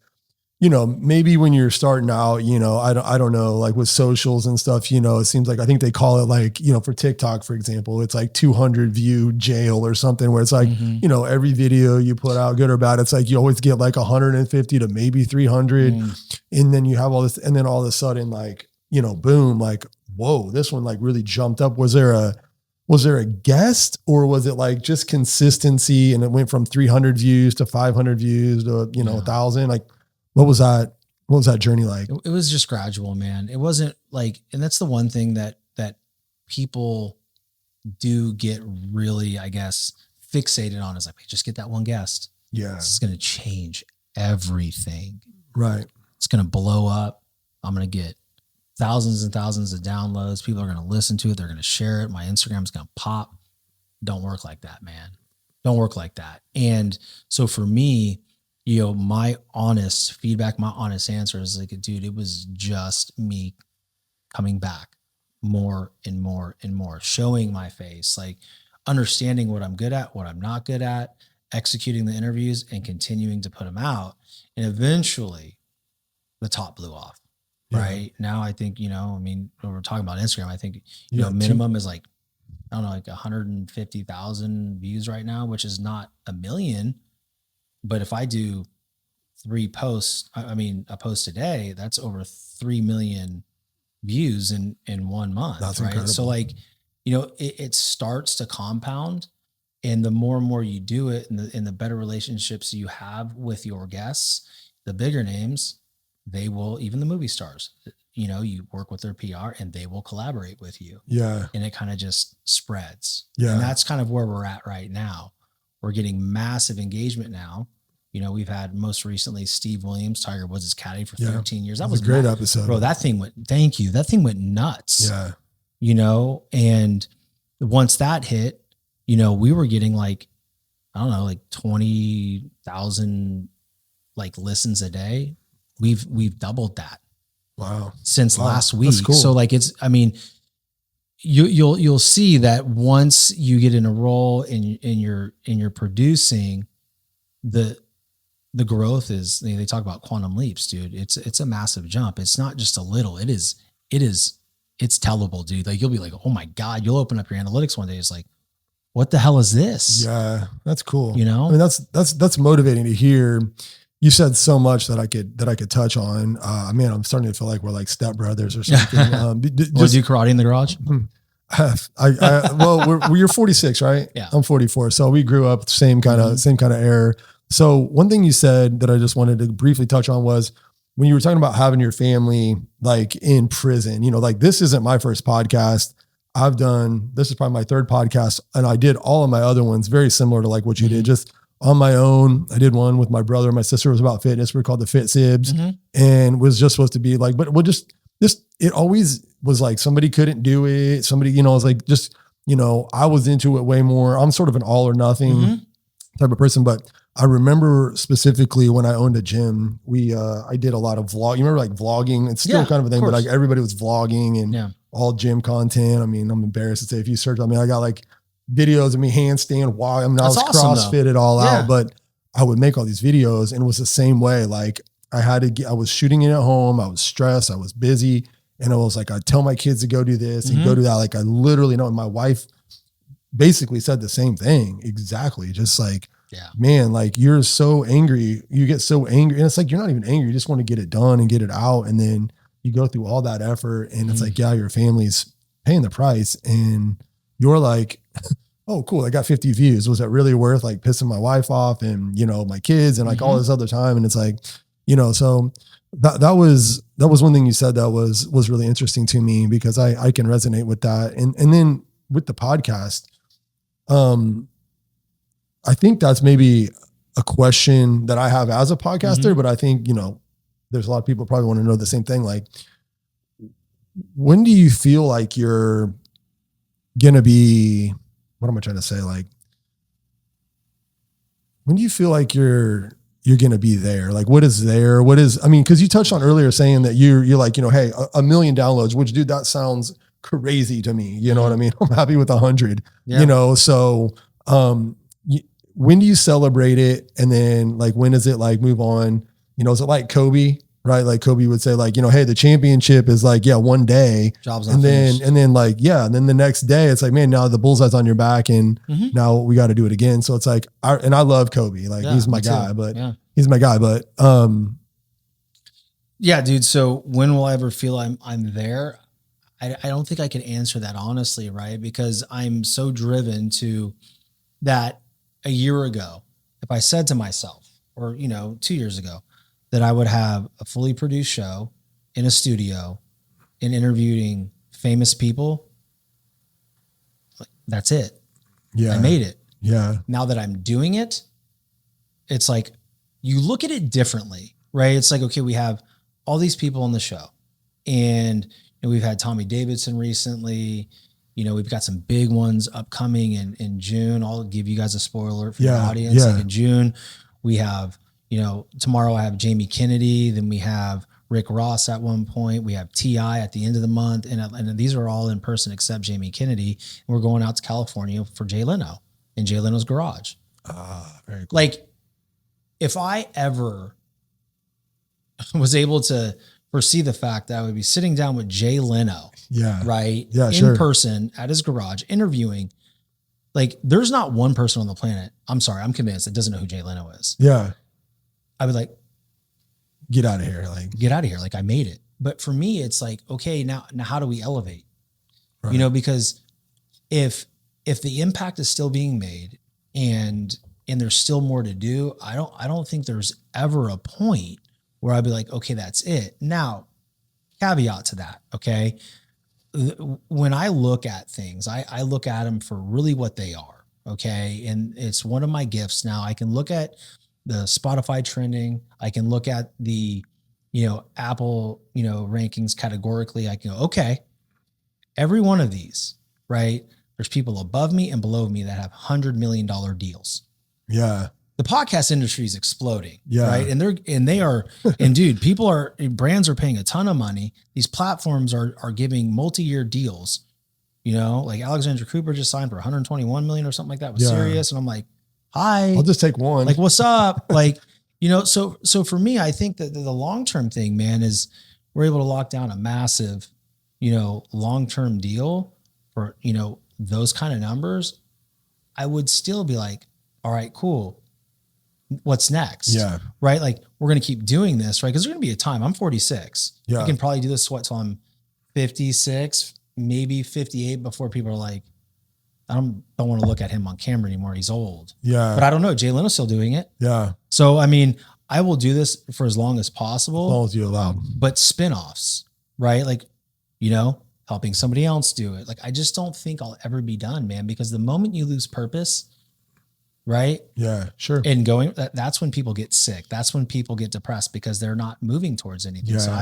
maybe when you're starting out, I don't know, like with socials and stuff, it seems like, I think they call it like, for TikTok, for example, it's like 200 view jail or something where it's like, every video you put out, good or bad, it's like you always get like 150 to maybe 300. And then you have all this, and then all of a sudden like, boom, like, whoa, this one like really jumped up. Was there a guest or was it like just consistency and it went from 300 views to 500 views to, 1,000? Like, what was that journey like? It was just gradual, man. It wasn't like, and that's the one thing that people do get really, I guess, fixated on is like, hey, just get that one guest. Yeah. This is going to change everything. Right. It's going to blow up. I'm going to get thousands and thousands of downloads. People are going to listen to it. They're going to share it. My Instagram's going to pop. Don't work like that, man. Don't work like that. And so for me, my honest feedback, my honest answer is like, dude, it was just me coming back more and more and more, showing my face, like understanding what I'm good at, what I'm not good at, executing the interviews and continuing to put them out. And eventually the top blew off. Right now, I think, when we're talking about Instagram, I think, minimum is like, I don't know, like 150,000 views right now, which is not a million. But if I do 3 posts, a post a day, that's over 3 million views in 1 month. That's right. Incredible. So like, it starts to compound, and the more and more you do it and the better relationships you have with your guests, the bigger names, they will, even the movie stars, you work with their PR and they will collaborate with you. Yeah. And it kind of just spreads. Yeah. And that's kind of where we're at right now. We're getting massive engagement now. We've had most recently Steve Williams, Tiger Woods' caddy for 13 years. That was a great episode. Bro, that thing went, thank you. That thing went nuts. Yeah. And once that hit, we were getting like, I don't know, like 20,000 like listens a day. We've doubled that. Wow. Since last week. That's cool. So like you'll see that once you get in a role and you're producing, the growth is, they talk about quantum leaps, dude. It's a massive jump. It's not just a little, it's tellable, dude. Like you'll be like, oh my God, you'll open up your analytics one day. It's like, what the hell is this? Yeah, that's cool. You know, I mean, that's motivating to hear. You said so much that I could touch on. Man, I'm starting to feel like we're like stepbrothers or something. Just do karate in the garage. Well, you're 46, right? Yeah, I'm 44. So we grew up same kind of era. So one thing you said that I just wanted to briefly touch on was when you were talking about having your family like in prison. You know, like this isn't my first podcast. This is probably my third podcast, and I did all of my other ones very similar to like what you did, just on my own. I did one with my brother. My sister was about fitness. We were called the Fit Sibs, and was just supposed to be like, but we'll just it always was like somebody couldn't do it. Somebody, you know, was like, just, you know, I was into it way more. I'm sort of an all or nothing type of person, but I remember specifically when I owned a gym, I did a lot of vlog. You remember like vlogging? It's still kind of a thing, but like everybody was vlogging and all gym content. I mean, I'm embarrassed to say, if you search, I mean, I got like videos of me handstand while I was awesome, CrossFit it all out, but I would make all these videos, and it was the same way. Like I was shooting it at home. I was stressed. I was busy. And I was like, I'd tell my kids to go do this and go do that. Like I literally know. And my wife basically said the same thing. Exactly. Just like, man, like you're so angry. You get so angry. And it's like, you're not even angry. You just want to get it done and get it out. And then you go through all that effort, and it's like, yeah, your family's paying the price. And you're like, oh, cool. I got 50 views. Was that really worth like pissing my wife off and, you know, my kids and like all this other time? And it's like, you know, so that was one thing you said that was really interesting to me, because I can resonate with that. And then with the podcast, I think that's maybe a question that I have as a podcaster, but I think, you know, there's a lot of people probably want to know the same thing. Like, when do you feel like you're going to be, what am I trying to say? Like, when do you feel like you're going to be there? Like, what is there? I mean, cause you touched on earlier saying that you're like, you know, hey, a million downloads, which, dude, that sounds crazy to me. You know what I mean? I'm happy with 100, you know? So, when do you celebrate it? And then like, when does it like move on? You know, is it like Kobe, right? Like Kobe would say like, you know, hey, the championship is like, one day. Job's not finished. And then like, and then the next day it's like, man, now the bullseye's on your back, and now we got to do it again. So it's like, I love Kobe. Like he's my guy, but yeah, dude. So when will I ever feel I'm there? I don't think I can answer that honestly, right? Because I'm so driven to that. A year ago, if I said to myself, or, you know, 2 years ago, that I would have a fully produced show in a studio and interviewing famous people, that's it. Yeah. I made it. Yeah. Now that I'm doing it, it's like, you look at it differently, right? It's like, okay, we have all these people on the show, and you know, we've had Tommy Davidson recently. You know, we've got some big ones upcoming in June. I'll give you guys a spoiler for the audience. Like in June, we have, you know, tomorrow I have Jamie Kennedy. Then we have Rick Ross at one point. We have T.I. at the end of the month. And these are all in person except Jamie Kennedy. And we're going out to California for Jay Leno in Jay Leno's garage. Very cool. Like, if I ever was able to foresee the fact that I would be sitting down with Jay Leno, in person at his garage interviewing, like, there's not one person on the planet, I'm sorry, I'm convinced, that doesn't know who Jay Leno is. Yeah. I would like, get out of here. Like, get out of here. Like, I made it. But for me, it's like, okay, now how do we elevate? Right. You know, because if the impact is still being made and there's still more to do, I don't think there's ever a point where I'd be like, okay, that's it. Now, caveat to that, okay? When I look at things, I look at them for really what they are, okay? And it's one of my gifts. Now, I can look at the Spotify trending. I can look at the, you know, Apple, you know, rankings categorically. I can go, okay, every one of these, right? There's people above me and below me that have $100 million deals. Yeah. The podcast industry is exploding, right? And they are, and dude, brands are paying a ton of money. These platforms are giving multi-year deals, like Alexandra Cooper just signed for 121 million or something like that with Sirius. And I'm like, hi, I'll just take one. Like, what's up? Like, so for me, I think that the long-term thing, man, is we're able to lock down a massive, long-term deal for, those kind of numbers. I would still be like, all right, cool. What's next? Yeah. Right. Like, we're going to keep doing this, right? Because there's going to be a time. I'm 46. Yeah. I can probably do this till I'm 56, maybe 58 before people are like, I don't want to look at him on camera anymore. He's old. Yeah. But I don't know. Jay Leno's still doing it. Yeah. So, I mean, I will do this for as long as possible. As long as you allow. But spinoffs, right? Like, helping somebody else do it. Like, I just don't think I'll ever be done, man, because the moment you lose purpose, right? Yeah, sure. And that's when people get sick. That's when people get depressed because they're not moving towards anything. Yeah. So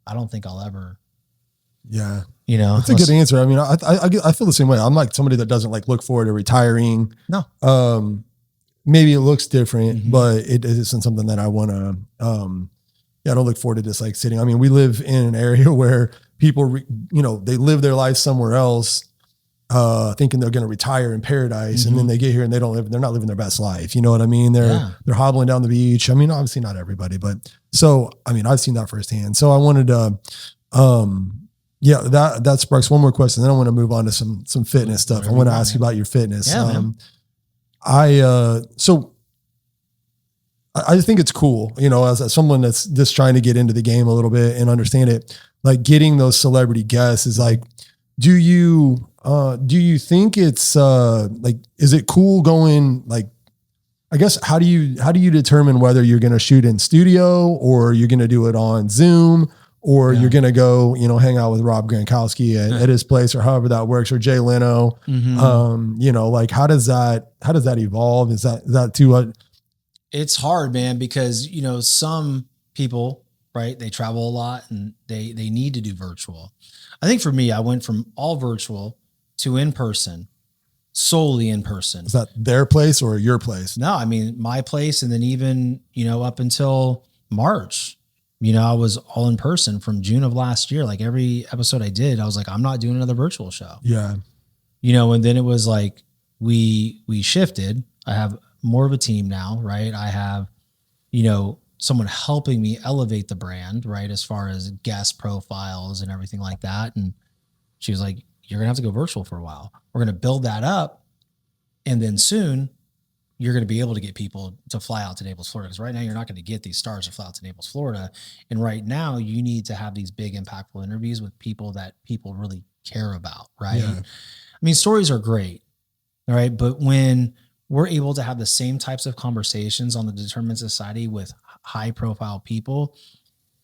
I don't think I'll ever. Yeah. That's a good answer. I mean, I feel the same way. I'm like somebody that doesn't like look forward to retiring. No. Maybe it looks different, but it isn't something that I want to, I don't look forward to just like sitting. I mean, we live in an area where people, they live their life somewhere else, thinking they're going to retire in paradise. And then they get here and they're not living their best life. You know what I mean? They're hobbling down the beach. I mean, obviously not everybody, but so, I mean, I've seen that firsthand. So I wanted to, that sparks one more question. Then I want to move on to some fitness stuff. I want to ask you about your fitness. Yeah, I think it's cool, as someone that's just trying to get into the game a little bit and understand it, like getting those celebrity guests is like, do you think it's, like, is it cool going, like, I guess, how do you determine whether you're going to shoot in studio or you're going to do it on Zoom or you're going to go, hang out with Rob Gronkowski at his place or however that works, or Jay Leno? Like, how does that evolve? Is that too, it's hard, man, because, some people, right, they travel a lot and they need to do virtual. I think for me, I went from all virtual to in person, solely in person. Is that their place or your place? No, I mean, my place. And then even, up until March, I was all in person from June of last year. Like every episode I did, I was like, I'm not doing another virtual show. Yeah. And then it was like, we shifted. I have more of a team now, right? I have, someone helping me elevate the brand, right? As far as guest profiles and everything like that. And she was like, you're going to have to go virtual for a while. We're going to build that up. And then soon you're going to be able to get people to fly out to Naples, Florida. Because right now you're not going to get these stars to fly out to Naples, Florida. And right now you need to have these big impactful interviews with people that people really care about, right? Yeah. I mean, stories are great. All right. But when we're able to have the same types of conversations on the Determined Society with high profile people,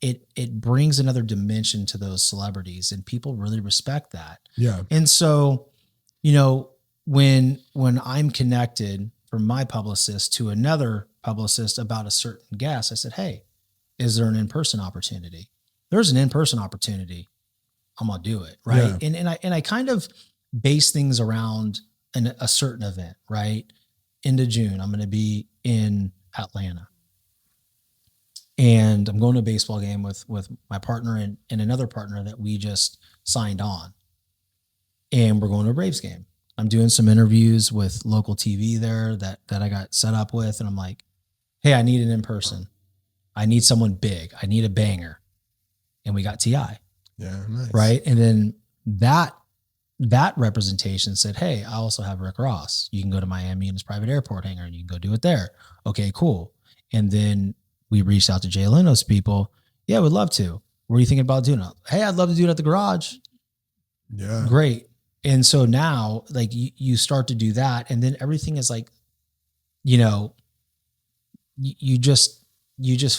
it brings another dimension to those celebrities and people really respect that. Yeah. And so, when I'm connected from my publicist to another publicist about a certain guest, I said, hey, is there an in-person opportunity? There's an in-person opportunity. I'm going to do it. Right. Yeah. And I kind of base things around a certain event, right? Into June, I'm going to be in Atlanta. And I'm going to a baseball game with my partner and another partner that we just signed on. And we're going to a Braves game. I'm doing some interviews with local TV there that I got set up with. And I'm like, hey, I need an in-person. I need someone big. I need a banger. And we got T.I. Yeah, nice. Right. And then that representation said, hey, I also have Rick Ross. You can go to Miami in his private airport hangar and you can go do it there. Okay, cool. And then we reached out to Jay Leno's people. Yeah, we'd love to. What are you thinking about doing it? Hey, I'd love to do it at the garage. Yeah. Great. And so now, like, you start to do that. And then everything is like, you just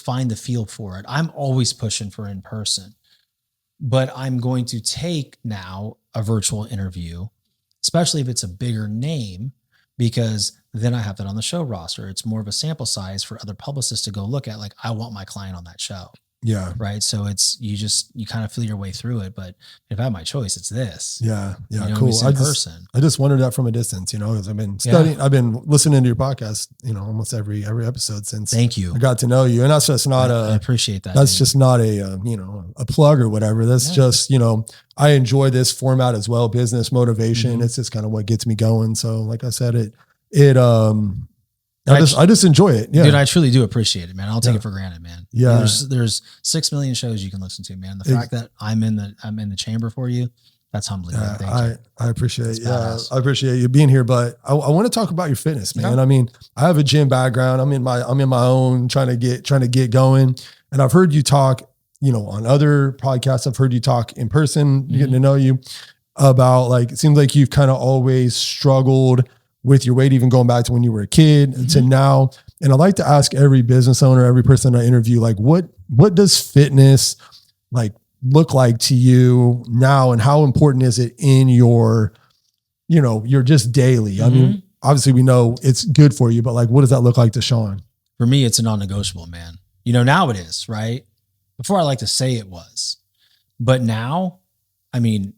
find the feel for it. I'm always pushing for in person, but I'm going to take now a virtual interview, especially if it's a bigger name, because then I have that on the show roster. It's more of a sample size for other publicists to go look at. Like, I want my client on that show. Yeah. Right. So you kind of feel your way through it. But if I had my choice, it's this. Yeah. Yeah. You know, Cool. it's in person. I just wondered that from a distance, because I've been studying, I've been listening to your podcast, almost every episode since Thank you. I got to know you. And that's just not I appreciate that. That's just not a plug or whatever. That's just, I enjoy this format as well. Business motivation. It's just kind of what gets me going. So like I said, I just enjoy it. Yeah. Dude, I truly do appreciate it, man. I'll take it for granted, man. Yeah. There's 6 million shows you can listen to, man. The fact that I'm in the chamber for you, that's humbling. Man. Thank you. I appreciate it. Yeah. I appreciate you being here, but I want to talk about your fitness, man. I mean, I have a gym background. I'm in my own trying to get going. And I've heard you talk, on other podcasts. I've heard you talk in person, getting to know you about it seems like you've kind of always struggled with your weight, even going back to when you were a kid to now. And I like to ask every business owner, every person I interview, what does fitness look like to you now? And how important is it in your just daily? I mean, obviously we know it's good for you, but what does that look like to Shawn? For me, it's a non-negotiable, man. Now it is, right? Before I like to say it was, but now, I mean,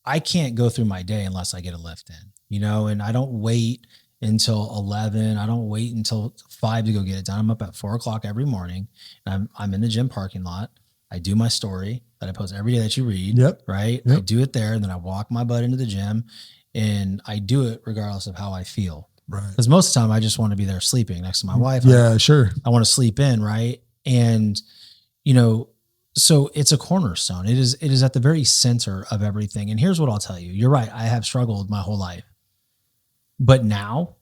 I can't go through my day unless I get a lift in, and I don't wait until 11. I don't wait until 5 to go get it done. I'm up at 4:00 every morning, and I'm in the gym parking lot. I do my story that I post every day that you read, right? I do it there, and then I walk my butt into the gym, and I do it regardless of how I feel. Right. Because most of the time I just want to be there sleeping next to my wife. Sure. I want to sleep in, right? And, so it's a cornerstone. It is at the very center of everything. And here's what I'll tell you. You're right. I have struggled my whole life. But now,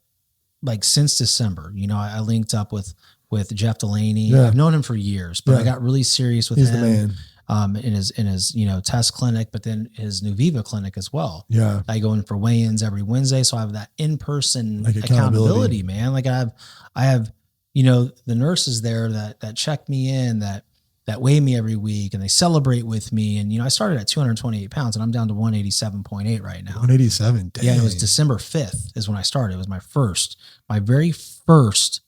since December, I linked up with Jeff Delaney. Yeah. I've known him for years, but I got really serious with He's him. the man. In his test clinic, but then his Nuviva clinic as well. Yeah. I go in for weigh-ins every Wednesday. So I have that in-person accountability, man. I have, the nurses there that check me in, that weigh me every week, and they celebrate with me. And, I started at 228 pounds and I'm down to 187.8 right now. 187. Dang. Yeah. It was December 5th is when I started. It was my very first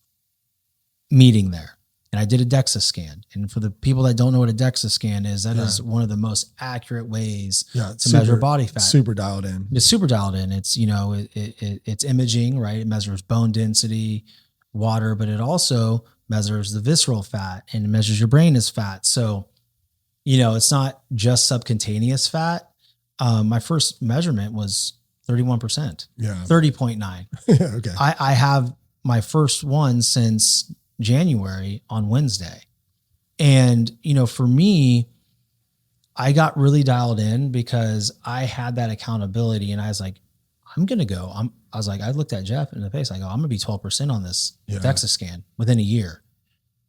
meeting there. And I did a DEXA scan. And for the people that don't know what a DEXA scan is, that is one of the most accurate ways to measure body fat. Super dialed in. It's super dialed in. It's, it's imaging, right? It measures bone density, water, but it also measures the visceral fat and it measures your brain as fat. So, it's not just subcutaneous fat. My first measurement was 31%. Yeah. 30.9. Okay. I have my first one since January on Wednesday. And, for me, I got really dialed in because I had that accountability and I was like, I'm going to go. I looked at Jeff in the face. I go, I'm going to be 12% on this DEXA scan within a year.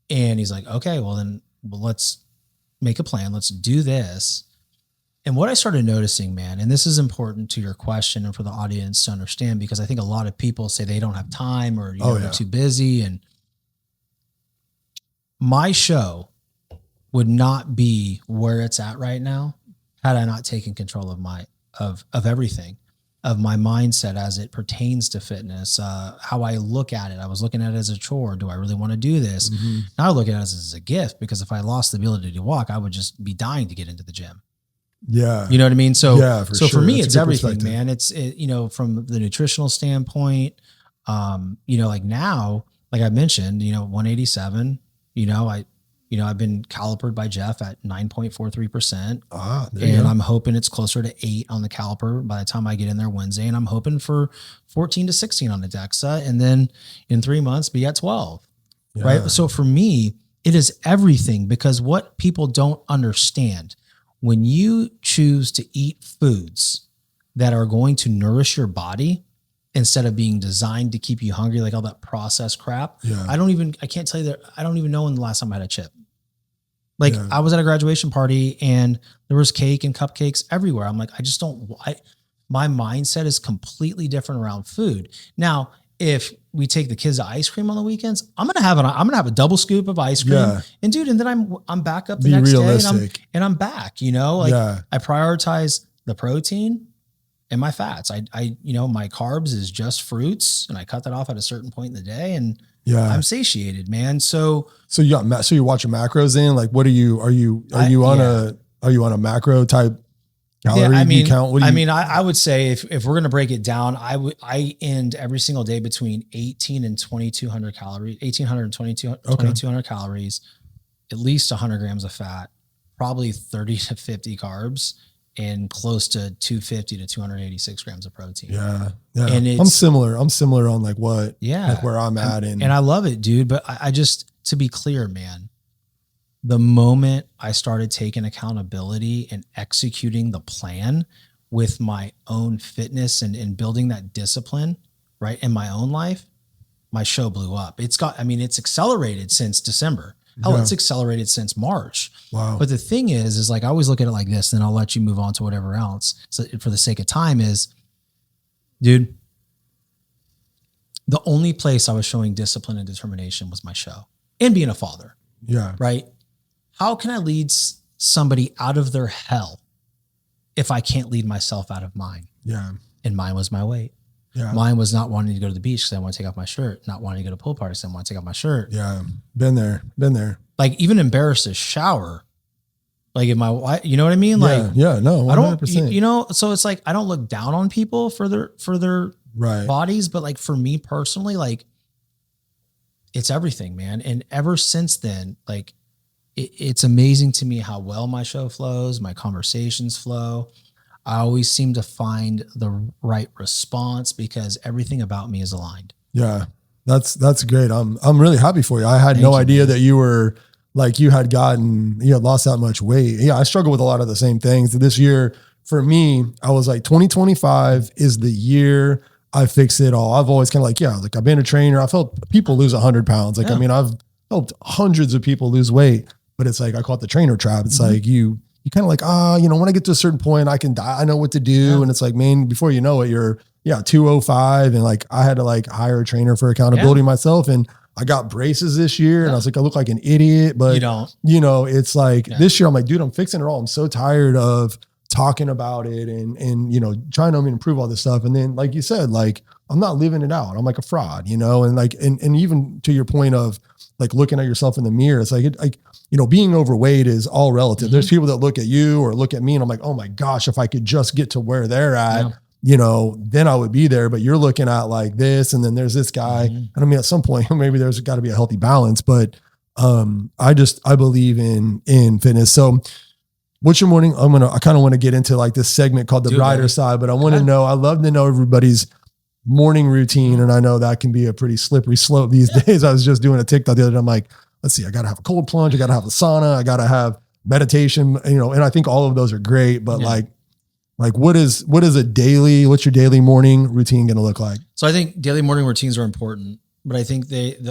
And he's like, okay, well let's make a plan. Let's do this. And what I started noticing, man, and this is important to your question and for the audience to understand, because I think a lot of people say they don't have time or they're too busy. And my show would not be where it's at right now had I not taken control of everything, of my mindset as it pertains to fitness, how I look at it. I was looking at it as a chore. Do I really want to do this? Now I look at it as a gift, because if I lost the ability to walk, I would just be dying to get into the gym. Yeah. You know what I mean? So, for me, That's it's everything, man. It's, from the nutritional standpoint, now, like I mentioned, 187, I've been calipered by Jeff at 9.43%. And I'm hoping it's closer to 8 on the caliper by the time I get in there Wednesday. And I'm hoping for 14 to 16 on the DEXA. And then in 3 months, be at 12. Yeah. Right. So for me, it is everything, because what people don't understand, when you choose to eat foods that are going to nourish your body instead of being designed to keep you hungry, like all that processed crap. Yeah. I can't tell you that. I don't even know when the last time I had a chip. I was at a graduation party and there was cake and cupcakes everywhere. I'm like, my mindset is completely different around food. Now, if we take the kids to ice cream on the weekends, I'm going to have a double scoop of ice cream and then I'm back up the next day and I'm back, I prioritize the protein and my fats. My carbs is just fruits and I cut that off at a certain point in the day. And Yeah. I'm satiated, man. So you're watching macros in, like, what are you on a macro type calorie? yeah, I mean, count? I would say if we're going to break it down, I end every single day between 18 and 2,200 calories, 1,800 and 2,200 calories, at least 100 grams of fat, probably 30 to 50 carbs, and close to 250 to 286 grams of protein. Yeah. Yeah. And I'm similar on like what, yeah, like where I'm at. And I love it, dude. But I just, to be clear, man, the moment I started taking accountability and executing the plan with my own fitness and building that discipline, right, in my own life, my show blew up. It's accelerated since December. Hell, it's accelerated since March. Wow. But the thing is like, I always look at it like this, then I'll let you move on to whatever else. So for the sake of time is, dude, the only place I was showing discipline and determination was my show and being a father. Yeah. Right. How can I lead somebody out of their hell if I can't lead myself out of mine? Yeah. And mine was my weight. Yeah. Mine was not wanting to go to the beach because I want to take off my shirt, not wanting to go to pool parties because I want to take off my shirt. Yeah. Been there. Like even embarrassed to shower. Like if my wife, you know what I mean? Like, yeah, no, 100%. I don't, so it's like, I don't look down on people for their right. bodies, but like for me personally, like it's everything, man. And ever since then, like it's amazing to me how well my show flows, my conversations flow. I always seem to find the right response because everything about me is aligned. Yeah, that's great. I'm really happy for you. I had no idea that you were like, you had lost that much weight. Yeah. I struggle with a lot of the same things. This year for me, I was like 2025 is the year I fix it all. I've always kind of like, I've been a trainer. I felt people lose 100 pounds. Like, I've helped hundreds of people lose weight, but it's like, I call it the trainer trap. It's like, you kind of like, when I get to a certain point, I can die. I know what to do. Yeah. And it's like, man, before you know it, you're 205. And like, I had to like hire a trainer for accountability myself. And I got braces this year and I was like, I look like an idiot, but you don't, it's like this year I'm like, dude, I'm fixing it all. I'm so tired of talking about it and trying to improve all this stuff. And then, like you said, like, I'm not living it out. I'm like a fraud, and like, and even to your point of like looking at yourself in the mirror, it's like, being overweight is all relative. Mm-hmm. There's people that look at you or look at me and I'm like, oh my gosh, if I could just get to where they're at, then I would be there. But you're looking at like this, and then there's this guy. Mm-hmm. And I mean, at some point, maybe there's got to be a healthy balance, but I believe in fitness. So what's your morning? I kind of want to get into like this segment called the brighter side, but I want to know, I love to know everybody's morning routine. And I know that can be a pretty slippery slope these days. I was just doing a TikTok the other day. I'm like, let's see, I got to have a cold plunge. I got to have a sauna. I got to have meditation, and I think all of those are great, but like what's your daily morning routine going to look like? So I think daily morning routines are important, but I think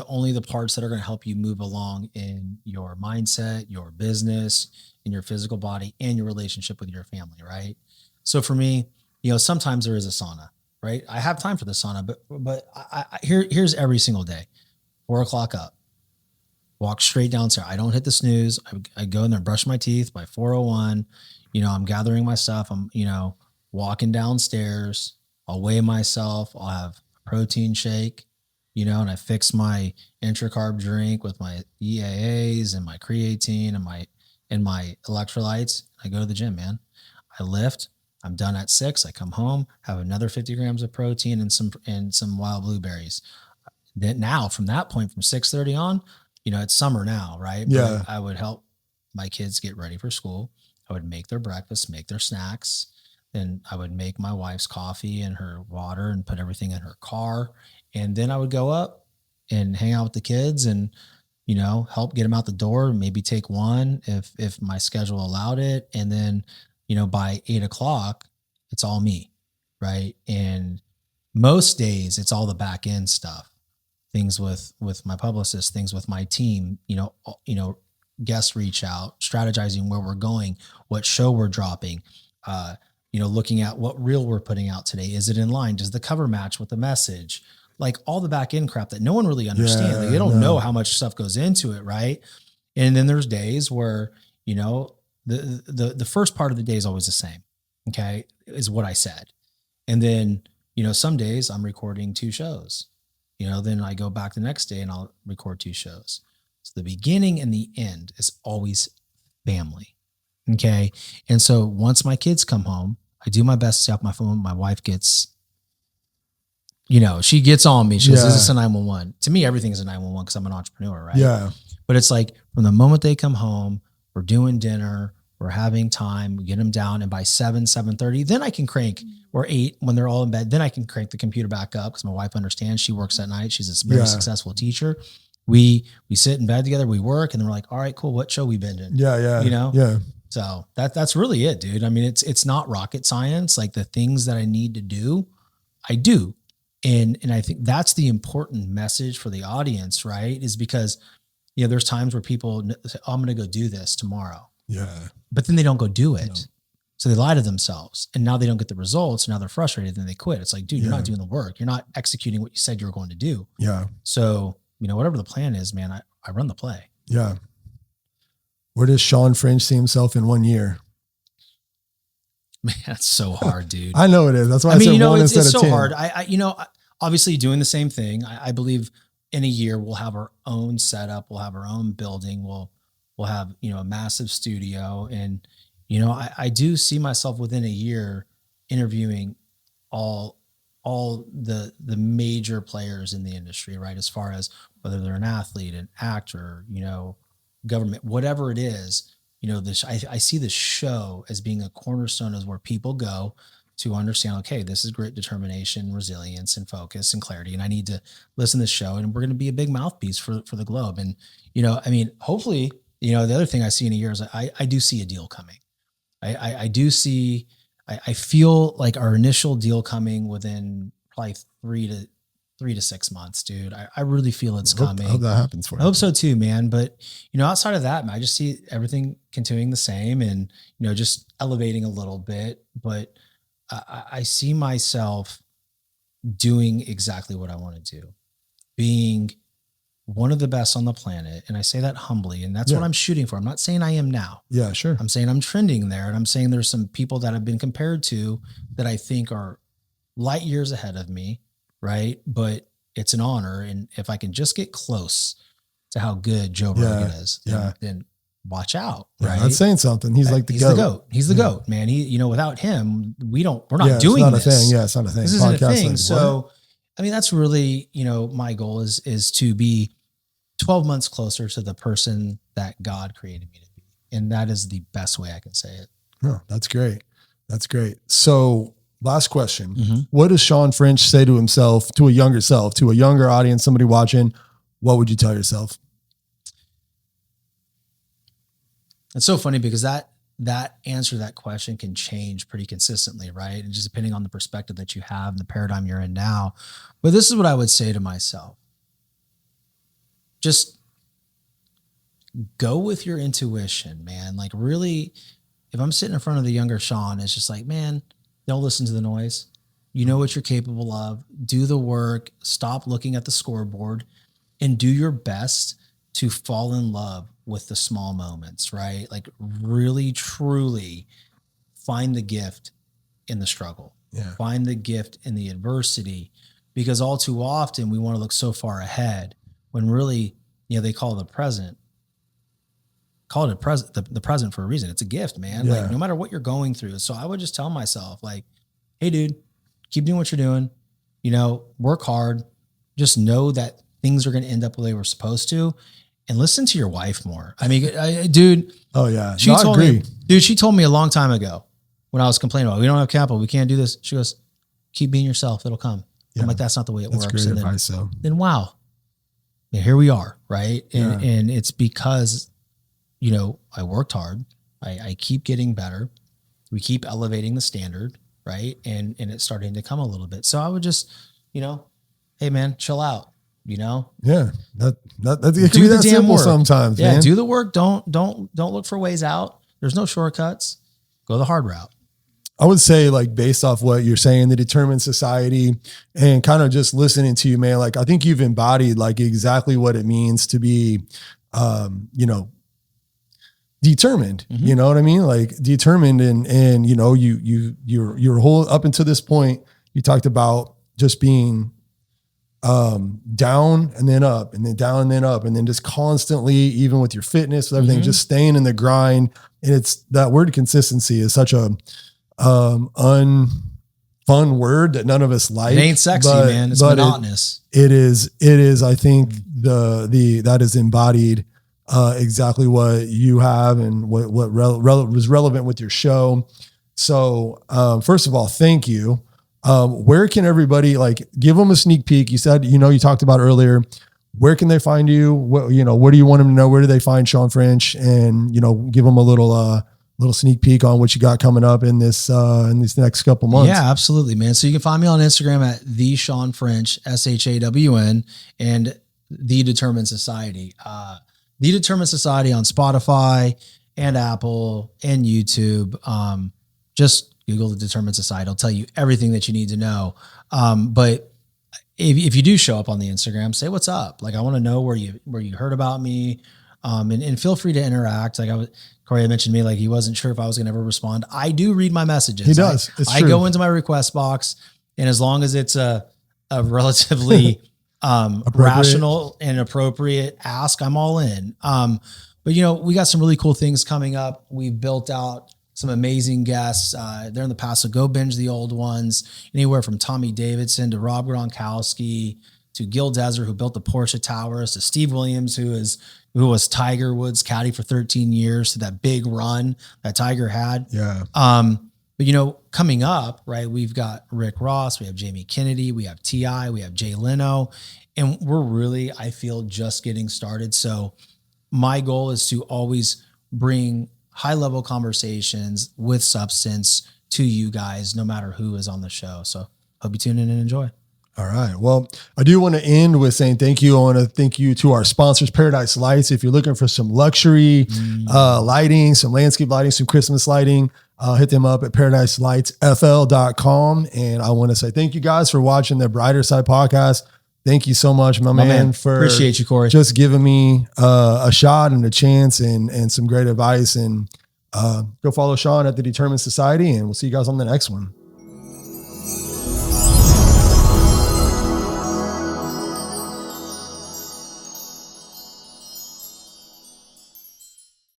only the parts that are going to help you move along in your mindset, your business, in your physical body, and your relationship with your family. Right. So for me, sometimes there is a sauna, right? I have time for the sauna, but here's every single day, 4:00 up, walk straight downstairs. I don't hit the snooze. I go in there, brush my teeth by 4:01. I'm gathering my stuff. I'm, walking downstairs. I'll weigh myself. I'll have a protein shake, and I fix my intracarb drink with my EAAs and my creatine and my electrolytes. I go to the gym, man. I lift. I'm done at 6. I come home, have another 50 grams of protein and some wild blueberries. Then now from that point, from 6:30 on, it's summer now, right? Yeah. But I would help my kids get ready for school. I would make their breakfast, make their snacks. Then I would make my wife's coffee and her water and put everything in her car. And then I would go up and hang out with the kids and, help get them out the door, maybe take one if my schedule allowed it. And then, by 8:00, it's all me. Right. And most days it's all the back end stuff, things with my publicist, things with my team, guests reach out, strategizing where we're going, what show we're dropping, looking at what reel we're putting out today. Is it in line? Does the cover match with the message? Like all the back end crap that no one really understands. Yeah, like they don't know how much stuff goes into it. Right. And then there's days where, the first part of the day is always the same. Okay. Is what I said. And then, some days I'm recording 2 shows. then I go back the next day and I'll record 2 shows. So the beginning and the end is always family. Okay. And so once my kids come home, I do my best to stay off my phone. My wife gets, she gets on me. She goes, is this a 911? To me, everything is a 911 because I'm an entrepreneur, right? Yeah. But it's like from the moment they come home, we're doing dinner, we're having time, we get them down, and by 7:30, then I can crank, or 8 when they're all in bed, then I can crank the computer back up because my wife understands. She works at night. She's a very successful teacher. We sit in bed together, we work, and then we're like, all right, cool. What show we binging? Yeah. Yeah. So that's really it, dude. I mean, it's not rocket science. Like the things that I need to do, I do. And I think that's the important message for the audience, right? Is because, there's times where people say, oh, I'm going to go do this tomorrow. Yeah. But then they don't go do it. No. So they lie to themselves, and now they don't get the results. Now they're frustrated, then they quit. It's like, dude, you're not doing the work. You're not executing what you said you were going to do. Yeah. So, whatever the plan is, man, I run the play. Yeah. Where does Shawn French see himself in 1 year? Man, that's so hard, dude. I know it is. That's why I said 1 instead of 10. It's so hard. Obviously doing the same thing. I believe in a year we'll have our own setup. We'll have our own building. We'll have, a massive studio. And, I do see myself within a year interviewing all the major players in the industry, right? As far as whether they're an athlete, an actor, government, whatever it is, I see this show as being a cornerstone as where people go to understand, okay, this is grit, determination, resilience, and focus and clarity. And I need to listen to this show, and we're going to be a big mouthpiece for the globe. And, hopefully, the other thing I see in a year is I do see a deal coming. I do see, I feel like our initial deal coming within probably 3 to 6 months, dude. I really feel it's coming. I hope that happens for you. I hope so too, man. But, outside of that, man, I just see everything continuing the same and, just elevating a little bit. But I see myself doing exactly what I want to do, being one of the best on the planet. And I say that humbly, and that's what I'm shooting for. I'm not saying I am now. Yeah, sure. I'm saying I'm trending there. And I'm saying there's some people that have been compared to that I think are light years ahead of me. Right. But it's an honor. And if I can just get close to how good Joe Rogan is, then watch out. Yeah, right. that's saying something. He's like He's the GOAT. He's the GOAT, man. He, without him, we're not doing it's not this. A thing. Yeah, it's not a thing. This isn't a thing. So, that's really, my goal is to be 12 months closer to the person that God created me to be. And that is the best way I can say it. Oh, that's great. That's great. So, last question. Mm-hmm. What does Shawn French say to himself, to a younger self, to a younger audience, somebody watching? What would you tell yourself? It's so funny because that answer to that question can change pretty consistently, right? And just depending on the perspective that you have and the paradigm you're in now. But this is what I would say to myself. Just go with your intuition, man. Like really, if I'm sitting in front of the younger Shawn, it's just like, man, don't listen to the noise. You know what you're capable of. Do the work. Stop looking at the scoreboard and do your best to fall in love with the small moments, right? Like really, truly find the gift in the struggle. Yeah. Find the gift in the adversity, because all too often we want to look so far ahead when really, they call the present the present for a reason. It's a gift, man. Yeah. Like no matter what you're going through. So I would just tell myself like, hey dude, keep doing what you're doing, work hard, just know that things are going to end up the way we're supposed to, and listen to your wife more. I mean, dude. Oh yeah. She told me a long time ago when I was complaining about, we don't have capital, we can't do this. She goes, keep being yourself. It'll come. Yeah. I'm like, that's not the way it works. Great and advice, then wow. Yeah, here we are. Right. And it's because, I worked hard. I keep getting better. We keep elevating the standard. Right. And it's starting to come a little bit. So I would just, hey man, chill out, Yeah. That it can be that simple work. Sometimes. Yeah. Man. Do the work. Don't look for ways out. There's no shortcuts. Go the hard route. I would say like based off what you're saying, the determined society and kind of just listening to you, man, like I think you've embodied like exactly what it means to be, determined, Mm-hmm. You know what I mean? Like determined and, your whole up until this point, you talked about just being down and then up and then down and then up. And then just constantly, even with your fitness, with everything, just staying in the grind. And it's that word consistency is such a, unfun word that none of us like. It ain't sexy, man. It's monotonous. It is, I think that is embodied, exactly what you have and what was relevant with your show. So, first of all, thank you. Where can everybody give them a sneak peek? You said, you talked about earlier, where can they find you? What do you want them to know? Where do they find Shawn French? And, give them a little sneak peek on what you got coming up in these next couple months. Yeah, absolutely, man. So you can find me on Instagram at the Shawn French, SHAWN, and The Determined Society. The Determined Society on Spotify and Apple and YouTube. Just Google The Determined Society. It'll tell you everything that you need to know. But if you do show up on the Instagram, say what's up. I want to know where you heard about me. And feel free to interact. Cory had mentioned to me, he wasn't sure if I was going to ever respond. I do read my messages. He does. I go into my request box, and as long as it's a relatively rational and appropriate ask, I'm all in. But we got some really cool things coming up. We've built out some amazing guests. They're in the past, so go binge the old ones. Anywhere from Tommy Davidson to Rob Gronkowski to Gil Desert, who built the Porsche Towers, to Steve Williams, who was Tiger Woods' caddy for 13 years, to that big run that Tiger had. Yeah. But coming up, right, we've got Rick Ross, we have Jamie Kennedy, we have T.I., we have Jay Leno, and we're really, I feel, just getting started. So my goal is to always bring high-level conversations with substance to you guys, no matter who is on the show. So hope you tune in and enjoy. All right. Well, I do want to end with saying thank you. I want to thank you to our sponsors, Paradise Lights. If you're looking for some luxury lighting, some landscape lighting, some Christmas lighting, hit them up at paradiselightsfl.com. And I want to say thank you guys for watching the Brighter Side podcast. Thank you so much, my man, for appreciate you, Cory, just giving me a shot and a chance and some great advice. And go follow Shawn at the Determined Society, and we'll see you guys on the next one.